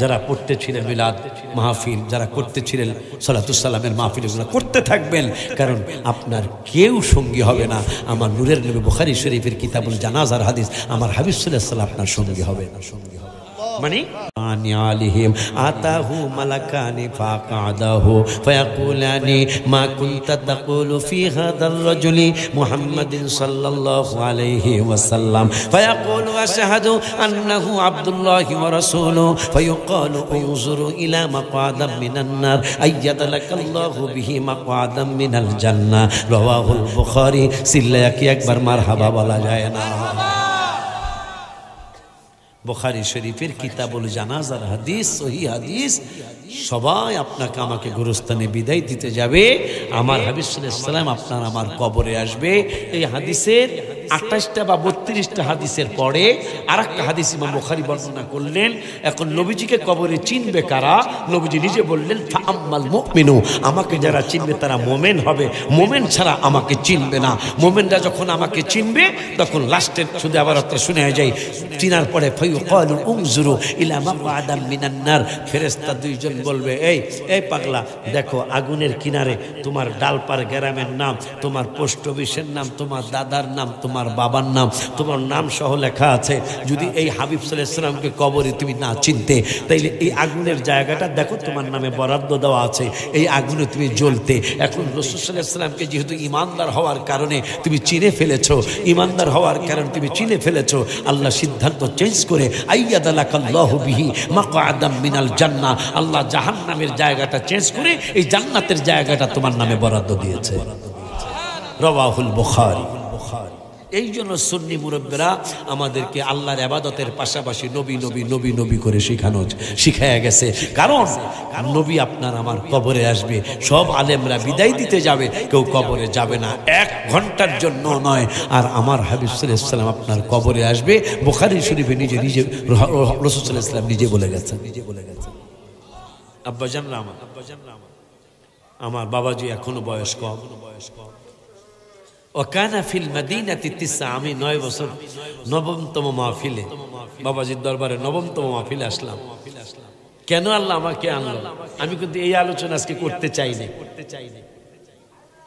যারা পড়তে ছিলেন মিলাদ মাহফিল, যারা করতে ছিলেন সালাতুস সালামের মাহফিল, এগুলো করতে থাকবেন, কারণ আপনার কেউ সঙ্গী হবে না। আমার নূরের নবী বুখারী শরীফের কিতাবুল জানাজার হাদিস, আমার হাবিব সাল্লাল্লাহু আলাইহি ওয়াসাল্লাম আপনার সঙ্গী হবে না। মানে আলিহিম আতাহু মালাকানি ফাকাদাহু ফায়াকুলানি মা কুনতা তাকুলু ফি হাদার রাজুলি মুহাম্মাদিন সাল্লাল্লাহু আলাইহি ওয়াসাল্লাম ফায়াকুলু আশহাদু আন্নাহু আবদুল্লাহি ওয়া রাসূলুহু ফায়ুকালু উনজুরু ইলা মাকাদাম মিনান নার আইয়াদালাকাল্লাহু বিহি মাকাদাম মিনাল জান্নাহ। রাওয়াহুল বুখারী। সিল্লায়া কি একবার মারহাবা বলা যায় না? বুখারী শরীফের কিতাবুল জানাজার হাদিস, সহিহ হাদিস। সবাই আপনাকে আমাকে গোরস্থানে বিদায় দিতে যাবে, আমার হাবিব সাল্লাল্লাহু আলাইহি ওয়াসাল্লাম আপনার আমার কবরে আসবে। এই হাদিসের 28টা বা 32টা হাদিসের পরে আরেকটা হাদিস ইমাম বুখারী বর্ণনা করলেন। এখন নবীজিকে কবরে চিনবে কারা? নবীজি নিজে বললেন ফাআম্মাল মুমিনু, আমাকে যারা চিনবে তারা মোমেন হবে, মোমেন ছাড়া আমাকে চিনবে না। মোমেনরা যখন আমাকে চিনবে তখন লাস্টের শুধু আবার শুনে যায়, চিনার পরে ফায়ুকালু উনজুরু ইলা মাকাদাম মিনান নার। ফেরেশতা দুইজন বলবে এই পাগলা, দেখো আগুনের কিনারে তোমার ডালপার গ্রামের নাম, তোমার পোস্ট অফিসের নাম, তোমার দাদার নাম, তোমার বাবার নাম, তোমার নাম সহ লেখা আছে। যদি এই হাবিব সাল্লাল্লাহু আলাইহি ওয়াসাল্লামকে কবরে তুমি না চিনতে, তাইলে এই আগুনের জায়গাটা দেখো তোমার নামে বরাদ্দ দেওয়া আছে, এই আগুনে তুমি জ্বলতে। এখন রাসূল সাল্লাল্লাহু আলাইহি ওয়াসাল্লামকে যেহেতু ইমানদার হওয়ার কারণে তুমি চিনে ফেলেছো, ইমানদার হওয়ার কারণে তুমি চিনে ফেলেছো, আল্লাহ সিদ্ধান্ত চেঞ্জ করে আইয়াদালাকাল্লাহু বিহি মাকআদাম মিনাল জান্নাহ, আল্লাহ জাহান্নামের জায়গাটা চেঞ্জ করে এই জান্নাতের জায়গাটা তোমার নামে বরাদ্দ দিয়েছে। রাওয়াহুল বুখারী। এই জন্য সুন্নি মুরব্বিরা আমাদেরকে আল্লাহর ইবাদতের পাশাপাশি নবী নবী নবী নবী করে শিখায়া গেছে। কারণ নবী আপনার আমার কবরে আসবে, সব আলেমরা বিদায় দিতে যাবে, কেউ কবরে যাবে না 1 ঘন্টার জন্য নয়। আর আমার হাবিব সাল্লাল্লাহু আলাইহি ওয়াসাল্লাম আপনার কবরে আসবে। বুখারী শরীফে নিজে রাসূল সাল্লাল্লাহু আলাইহি ওয়াসাল্লাম নিজে বলে গেছেন। আব্বাজান আমার বাবাজি এখনো বয়স কম। ওয়াকানা ফিল মাদিনাতি 9 আমি 9 বছর 9তম মাহফিলে, বাবাজির দরবারে 9তম মাহফিলে আসলাম। কেন আল্লাহ আমাকে আনলো? আমি কিন্তু এই আলোচনা আজকে করতে চাইনি।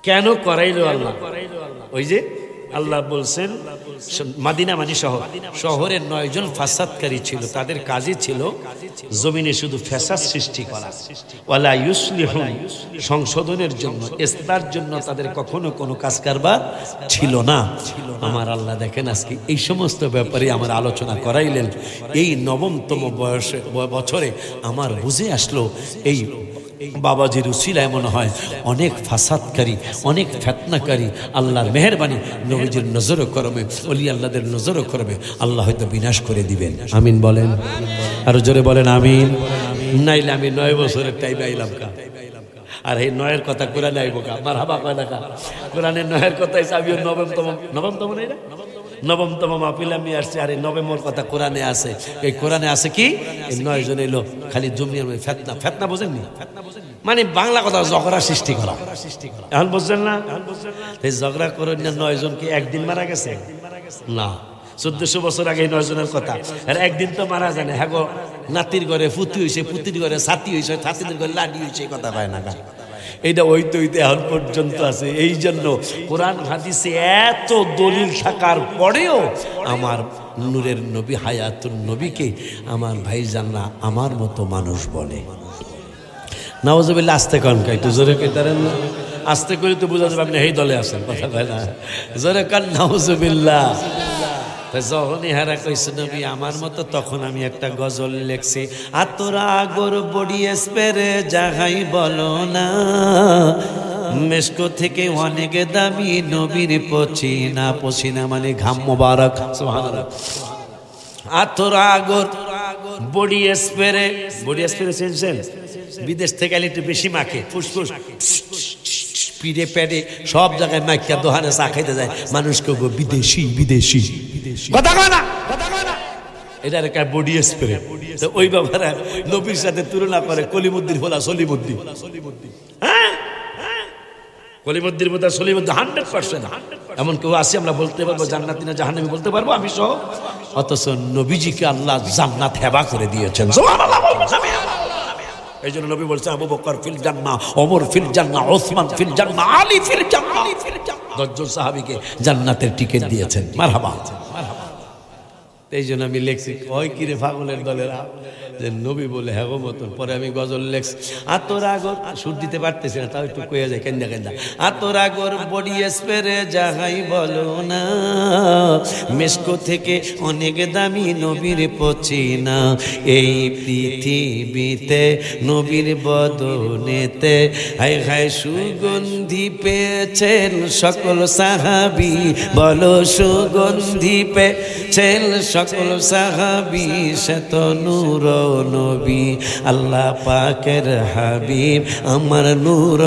কেন করাইলো আল্লাহ? ওই যে আল্লাহ বলছেন মাদিনা মানে শহরের 9 জন ফাসাদকারী ছিল, তাদের কাজই ছিল জমিনে শুধু ফ্যাসাদ সৃষ্টি করা। ওয়ালা ইউসলিহুন, সংশোধনের জন্য, ইসলাহের জন্য তাদের কখনো কোনো কাজ কারবার ছিল না। আমার আল্লাহ দেখেন আজকে এই সমস্ত ব্যাপারে আমার আলোচনা করাইলেন। এই 9তম বছরে আমার বুঝে আসলো এই বাবাজির উসিলায় মনে হয় অনেক ফাসাদকারী, অনেক ফিতনাকারী আল্লাহর মেহেরবানি, নবীজির নজরও করবে, ওলি আল্লাহদের নজরও করবে, আল্লাহ হয়তো বিনাশ করে দিবেন। আমিন বলেন, আরো জোরে বলেন আমিন। নাইলে আমি 9 বছরের টাইম আইলাম কা, আর এই 9-এর কথা কোরআনে আইব কা? মারহাবা কয় না কা? কোরআনের 9-এর কথা আমিও নবমতম নাই না নবমতম মাহফিলে আমি আসছি, আরে নবমের কথা কোরআনে আছে। এই কোরআনে আছে কি, এই 9 জন এলো খালি জমির ফেতনা, ফেতনা বোঝেননি, মানে বাংলা কথা ঝগড়া সৃষ্টি করা। এখন বুঝছেন না, এই ঝগড়া করে 9 জন কি একদিন মারা গেছে? না, 1400 বছর আগে 9 জনের কথা। আর একদিন তো মারা যায় না। হ্যাঁ গো, নাতির ঘরে পুতি হয়েছে, পুতির ঘরে ছাতি হয়েছে, ছাতিদের ঘরে লাডি হয়েছে, কথা পায় না। এইটা হইতে হইতে এখন পর্যন্ত আছে। এই জন্য কোরআন হাদিসে এত দলিল থাকার পরেও আমার নূরের নবী হায়াতুন নবীকে আমার ভাইজান না আমার মতো মানুষ বলে। নাউজুবিল্লাহ। আস্তে কন কা, একটু জোরে কইতারেন না? আস্তে করে তো বোঝা যাবে আপনি এই দলে আছেন, কথা কয় না। জোরে কান নাউজুবিল্লাহ। যখনই হারা কইছে নবী আমার মতো, তখন আমি একটা গজল লেখছি। আতরা আগর বডি স্প্রে জাগাই বলো না, মেশকো থেকে অনেক দামি নবীর পছিনা, পছিনা মানে ঘাম মোবারক। সুবহানাল্লাহ। আতরা আগর বডি স্প্রে, বডি স্প্রে চেনছেন? বিদেশ থেকে এলে একটু বেশি মাখে, ফুসফুস পিড়ে পেড়ে সব জায়গায় মাইকা দোহানে চা খাইতে যায়, মানুষকে বিদেশি বিদেশি কথা কয় না, এটার একটা বডি স্প্রে। তো ওই ব্যাপারে নবীর সাথে তুলনা করে কলিমুদ্দিন বলা সলিমুদ্দিন। হ্যাঁ, কলিমুদ্দিন বলা সলিমুদ্দিন 100%। এমন কেউ আছে আমরা বলতে পারবো জান্নাতি না জাহান্নামী বলতে পারবো আমি সহ? অথচ নবীজিকে আল্লাহ জান্নাত হেবা করে দিয়েছেন। সুবহানাল্লাহ। এই জন্য নবী বলছে আবু বকর ফিল জান্নাহ, ওমর ফিল জান্নাহ, ওসমান ফিল জান্নাহ, আলী ফিল জান্নাহ। 10 জন সাহাবীকে জান্নাতের টিকিট দিয়েছেন। মারহাবা, মারহাবা। এই জন্য আমি লেখছি, ওই কিরে পাগলের দলেরা, যে নবী বলে হ্যাঁ গো মতন। পরে আমি গজল লেখছি, আতর আগর, সুর দিতে পারতেছি না, তাও একটু কয়ে যায় কেন্দা কেন্দা। আতর আগর বডি স্প্রে জাগাই বলো না, মেশকো থেকে অনেক দামি নবীর পছিনা। এই পৃথিবীতে নবীর বদনেতে হায় হায় সুগন্ধি পেয়েছেন সকল সাহাবী, বলো সুগন্ধি পেয়েছেন সকল সাহাবী। সে তো নূর নবী, আল্লাহ পাকের হাবিব আমার নূর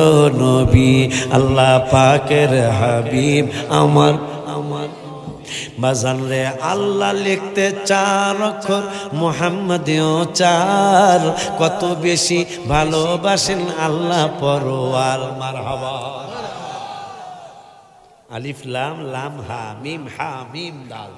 নবী, আল্লাহ পাকের হাবিব আমার আমার বাজান রে। আল্লাহ লিখতে 4 অক্ষর, মুহাম্মদেও 4, কত বেশি ভালোবাসেন আল্লাহ পরওয়ার। মারহাবা। আলিফ লাম, লাম হা মিম, হা মিম দাল।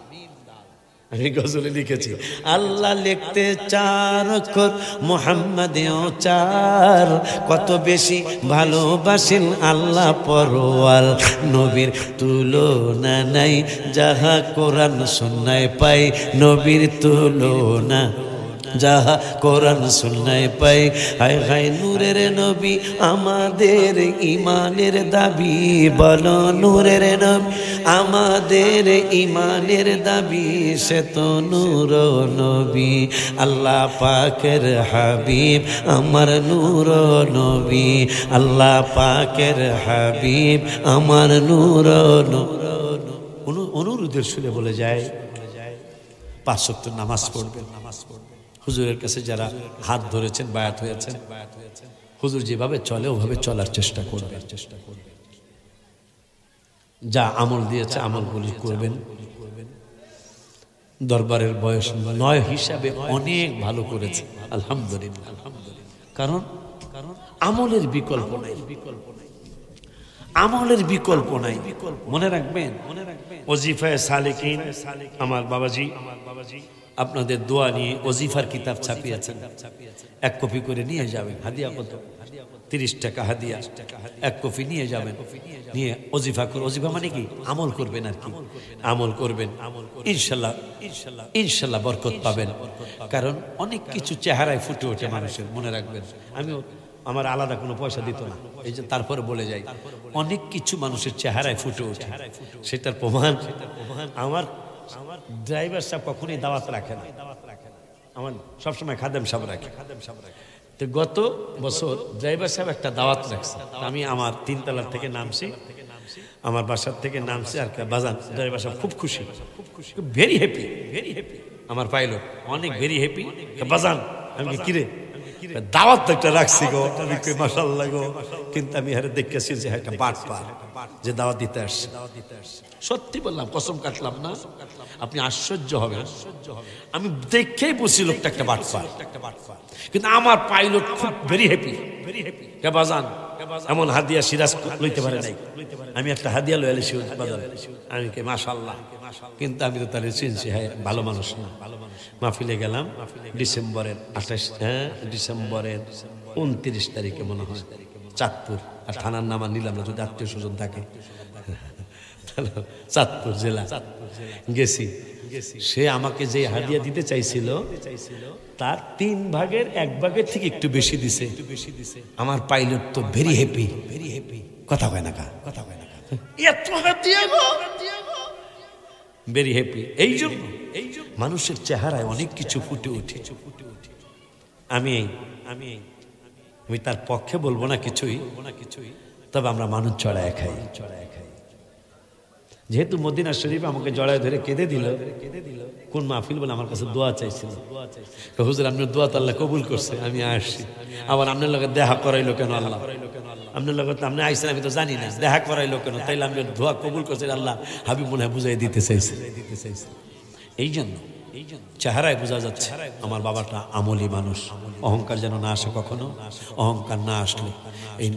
আমি গজলে লিখেছি, আল্লাহ লিখতে 4 অক্ষর, মুহাম্মদেও 4, কত বেশি ভালোবাসেন আল্লাহ পরওয়ার। নবীর তুলনা নাই, যাহা কোরআন সুন্নায় পাই, নবীর তুলনা যাহা কোরআন সুন্নায় পাই। হায় হায় নূরের নবী আমাদের ইমানের দাবি, বলো নূরের নবী আমাদের ইমানের দাবি। সে তো নূর নবী, আল্লাহ পাকের হাবিব আমার নূর নবী, আল্লাহ পাকের হাবিব আমার নূর নবী। অনুরোধের সুরে বলে যায় 5 ওয়াক্ত নামাজ পড়বেন। হুজুরের কাছে যারা হাত ধরেছেন, বায়াত হয়েছেন, হুজুর যেভাবে চলে ওভাবে চলার চেষ্টা করবেন। যা আমল দিয়েছে আমলগুলি করবেন। দরবারের বয়স 9 হিসাবে অনেক ভালো করেছে, আলহামদুলিল্লাহ। কারণ আমলের বিকল্প নাই, আমলের বিকল্প নাই। মনে রাখবেন, ওজিফায়ে সালেকিন আমার বাবাজি আপনাদের দোয়া নিয়ে ওজিফার কিতাব ছাপিয়েছেন, 1 কপি করে নিয়ে যাবেন। হাদিয়া কত? 30 টাকা হাদিয়া। 1 কপি নিয়ে যাবেন, নিয়ে ওজিফা করে। ওজিফা মানে কি? আমল করবেন আর কি, আমল করবেন। ইনশাল্লাহ ইনশাল্লাহ বরকত পাবেন। কারণ অনেক কিছু চেহারায় ফুটে ওঠে মানুষের, মনে রাখবেন। আমিও আমার আলাদা কোনো পয়সা দিত না, এই যে তারপরে বলে যাই, অনেক কিছু মানুষের চেহারায় ফুটে ওঠে। সেটার প্রমাণ আমার ড্রাইভার সাহেব কখনোই দাওয়াত রাখে না, আমার সবসময় খাদেম সাহেব রাখে। তো গত বছর ড্রাইভার সাহেব একটা দাওয়াত রাখছে, আমি আমার 3 তলার থেকে নামছি, আমার বাসার থেকে নামছি, আর বাজান ড্রাইভার সাহেব খুব খুশি, ভেরি হ্যাপি, আমার পাইলট অনেক ভেরি হ্যাপি। বাজান আমি কিরে দাওয়াত তো একটা রাখছি গো, আমি কই মাশাআল্লাহ গো, কিন্তু আমি হারে দেখতেছি যে একটা বাট পা যে দাওয়াত দিতে আসছে। সত্যি বললাম, কসম কাটলাম না, আপনি আশ্চর্য হবেন। আমি দেখেই বুঝছি লোকটা একটা বাটপার, কিন্তু আমার পাইলট খুব ভেরি হ্যাপি। কে বাজান এমন হাদিয়া সিরাজ লইতে পারে নাই, আমি একটা হাদিয়া লইলে আমি কে মাশাআল্লাহ, কিন্তু আমি তো তাহলে চিনছি, হ্যাঁ ভালো মানুষ না। মাহফিলে গেলাম ডিসেম্বরের 29 তারিখে মনে হয়, চাঁদপুর, আর থানার নাম আর নিলাম না, যদি আত্মীয় স্বজন থাকে। চাঁদপুর জেলা গেছি। সে আমাকে যে হাদিয়া দিতে চাইছিল তার 3 ভাগের 1 ভাগের থেকে একটু বেশি দিছে। আমার পাইলট তো ভেরি হ্যাপি, কথা কয় না, কথা কয় না, এত হাদিয়া গো, ভেরি হ্যাপি। এই জন্য মানুষের চেহারায় অনেক কিছু ফুটে ওঠে। আমি তার পক্ষে বলবো না কিছুই, তবে আমরা মানুষ চড়ায় খাই। যেহেতু মদিনা শরীফ আমাকে জড়ায় ধরে কেঁদে দিল, কোন মাহফিল বলে আমার কাছে দোয়া চাইছিল, হুজুর আপনার দোয়া তো আল্লাহ কবুল করছে, আমি আসছি। আবার আপনার লগে দেখা করাইলো কেন আল্লাহ? আপনার লগে তো আপনি আইসেন, আমি তো জানি না, দেখা করাইলো কেন? তাইলে আমি দোয়া কবুল করছে আল্লাহ, হাবিব মনে হয় বুঝাই দিতে চাইছে। এই জন্য চেহারায় বোঝা যাচ্ছে আমার বাবাটা আমলি মানুষ। অহংকার যেন না আসে কখনো, অহংকার না আসলে এই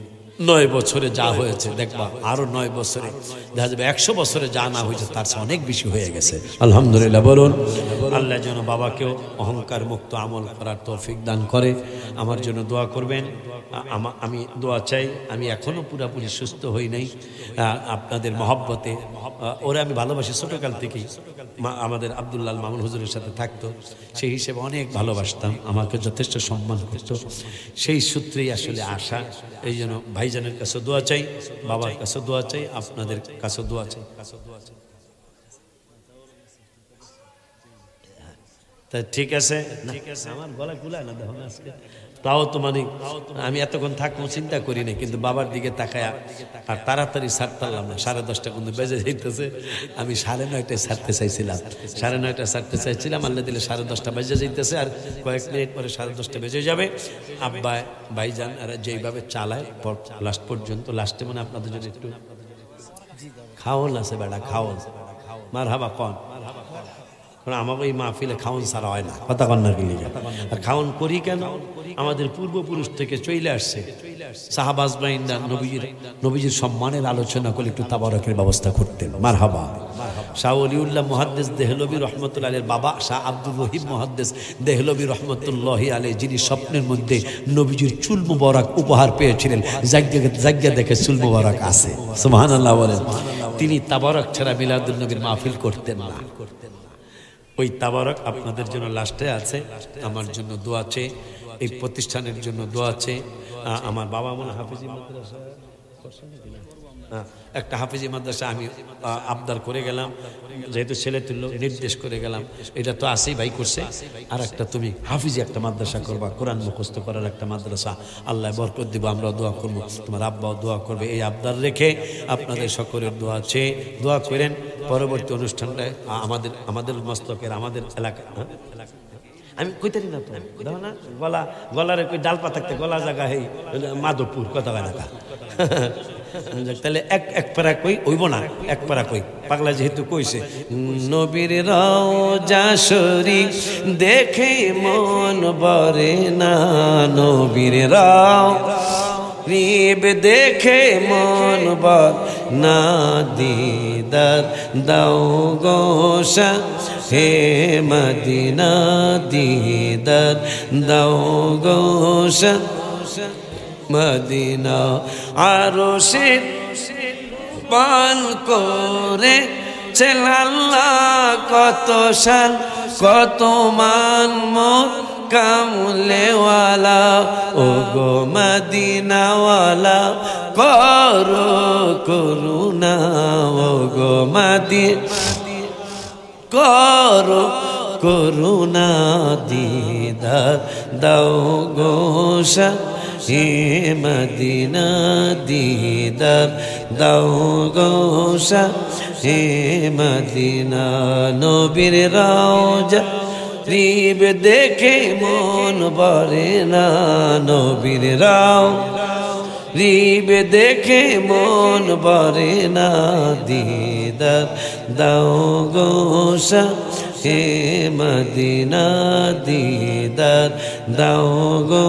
9 বছরে যা হয়েছে দেখবা আরো 9 বছরে দেখা যাবে, 100 বছরে যা না হয়েছে তার চেয়ে অনেক বেশি হয়ে গেছে। আলহামদুলিল্লাহ বলুন। আল্লাহ যেন বাবাকেও অহংকার মুক্ত আমল করার তৌফিক দান করে। আমার জন্য দোয়া করবেন। আমি দোয়া চাই, আমি এখনো পুরাপুরি সুস্থ হই নাই, আপনাদের মহব্বতে। ওরা আমি ভালোবাসি ছোটকাল থেকেই, আমাদের আব্দুল্লাহ মামুন হুজুরের সাথে থাকতো, সেই হিসেবে অনেক ভালোবাসতাম, আমাকে যথেষ্ট সম্মান করত। সেই সূত্রেই আসলে আসা। এই জন্য ভাইজানের কাছে দোয়া চাই, বাবার কাছে দোয়া চাই, আপনাদের কাছে দোয়া চাই। তা ঠিক আছে, আমার গলা কুলায় না দেখো না আজকে, তাও তো মানে আমি এতক্ষণ থাকবো চিন্তা করি না, কিন্তু বাবার দিকে তাকায় আর তাড়াতাড়ি ছাড়তাম না। 10:30 কিন্তু বেজে যাইতেছে, আমি 9:30 ছাড়তে চাইছিলাম, 9:30 ছাড়তে চাইছিলাম, আল্লাহ দিলে 10:30 বেজে যাইতেছে, আর কয়েক মিনিট পরে 10:30 বেজে যাবে। আব্বা ভাইজান এরা যেইভাবে চালায় লাস্ট পর্যন্ত, লাস্টে মানে আপনাদের যদি একটু খাওন আছে, বেড়া খাওন মারহাবা কন, কারণ আমাকে এই মাহফিলে খাওন ছাড়া হয় না, কথা কন্যার গিলি। আর খাওন করি কেন? আমাদের পূর্বপুরুষ থেকে চলে আসছে। সাহাবাজ বাইন্দা নবীজির সম্মানের আলোচনা করে একটু তাবারকের ব্যবস্থা করতেন। মারহাবা। শাহ ওলিউল্লাহ মুহাদ্দিস দেহলভী রহমতুল্লাহ আলাইহির বাবা শাহ আব্দুর রহিম মুহাদ্দিস দেহলভী রহমতুল্লাহি আলাইহি, যিনি স্বপ্নের মধ্যে নবীজির চুল মুবারক উপহার পেয়েছিলেন, জায়গা দেখে চুল মুবারক আছে, সুবহানাল্লাহ বলেন। তিনি তাবারক ছাড়া মিলাদুন নবীর মাহফিল করতেন না। ওই তাবারক আপনাদের জন্য লাস্টে আছে, আমার জন্য দোয়া আছে, এই প্রতিষ্ঠানের জন্য দোয়া আছে। আমার বাবা মনে হাফিজি মাদ্রাসা, একটা হাফিজি মাদ্রাসা আমি আবদার করে গেলাম, যেহেতু ছেলে তুললো নির্দেশ করে গেলাম, এটা তো আসেই ভাই করছে, আর একটা তুমি হাফিজি একটা মাদ্রাসা করবা, কোরআন মুখস্থ করার একটা মাদ্রাসা, আল্লাহ বরকত দিব, আমরা দোয়া করবো, তোমার আব্বাও দোয়া করবে। এই আবদার রেখে আপনাদের সকলের দোয়া আছে, দোয়া করেন। পরবর্তী অনুষ্ঠানটায় আমাদের মস্তকের আমাদের এলাকা, আমি কইতারি না তো দেখো না, গলার কই ডাল পাতাতে গলা জায়গা হেই মাধবপুর, কথা হয় না। তাহলে এক পারা কই ওইব না, এক পারা কই, পাগলা যেহেতু কইছে। নবীর রওজা শরীফ দেখে মন ভরে না, নবীর রওজা দেখে মন ভরে না, দিদার দাও গোসা হে মদিনা, দিদার দাও গোসা মদিনা। আরশে পান করে আল্লাহ কত শান কত মান মোর কামলেওয়ালা, ও গো মদিনাওয়ালা করো করুণা, ও গো মদিনা করো করুণা, দিদার দাও গোসা হে মদিনা, দিদার দাও গোসা হে মদিনা। নবীর রওজা শরীফ দেখে মন ভরে না, নবীর রওজা রিবে দেখে মন ভরে না দিদার দাও গো হে মদিনা দিদার দাও গো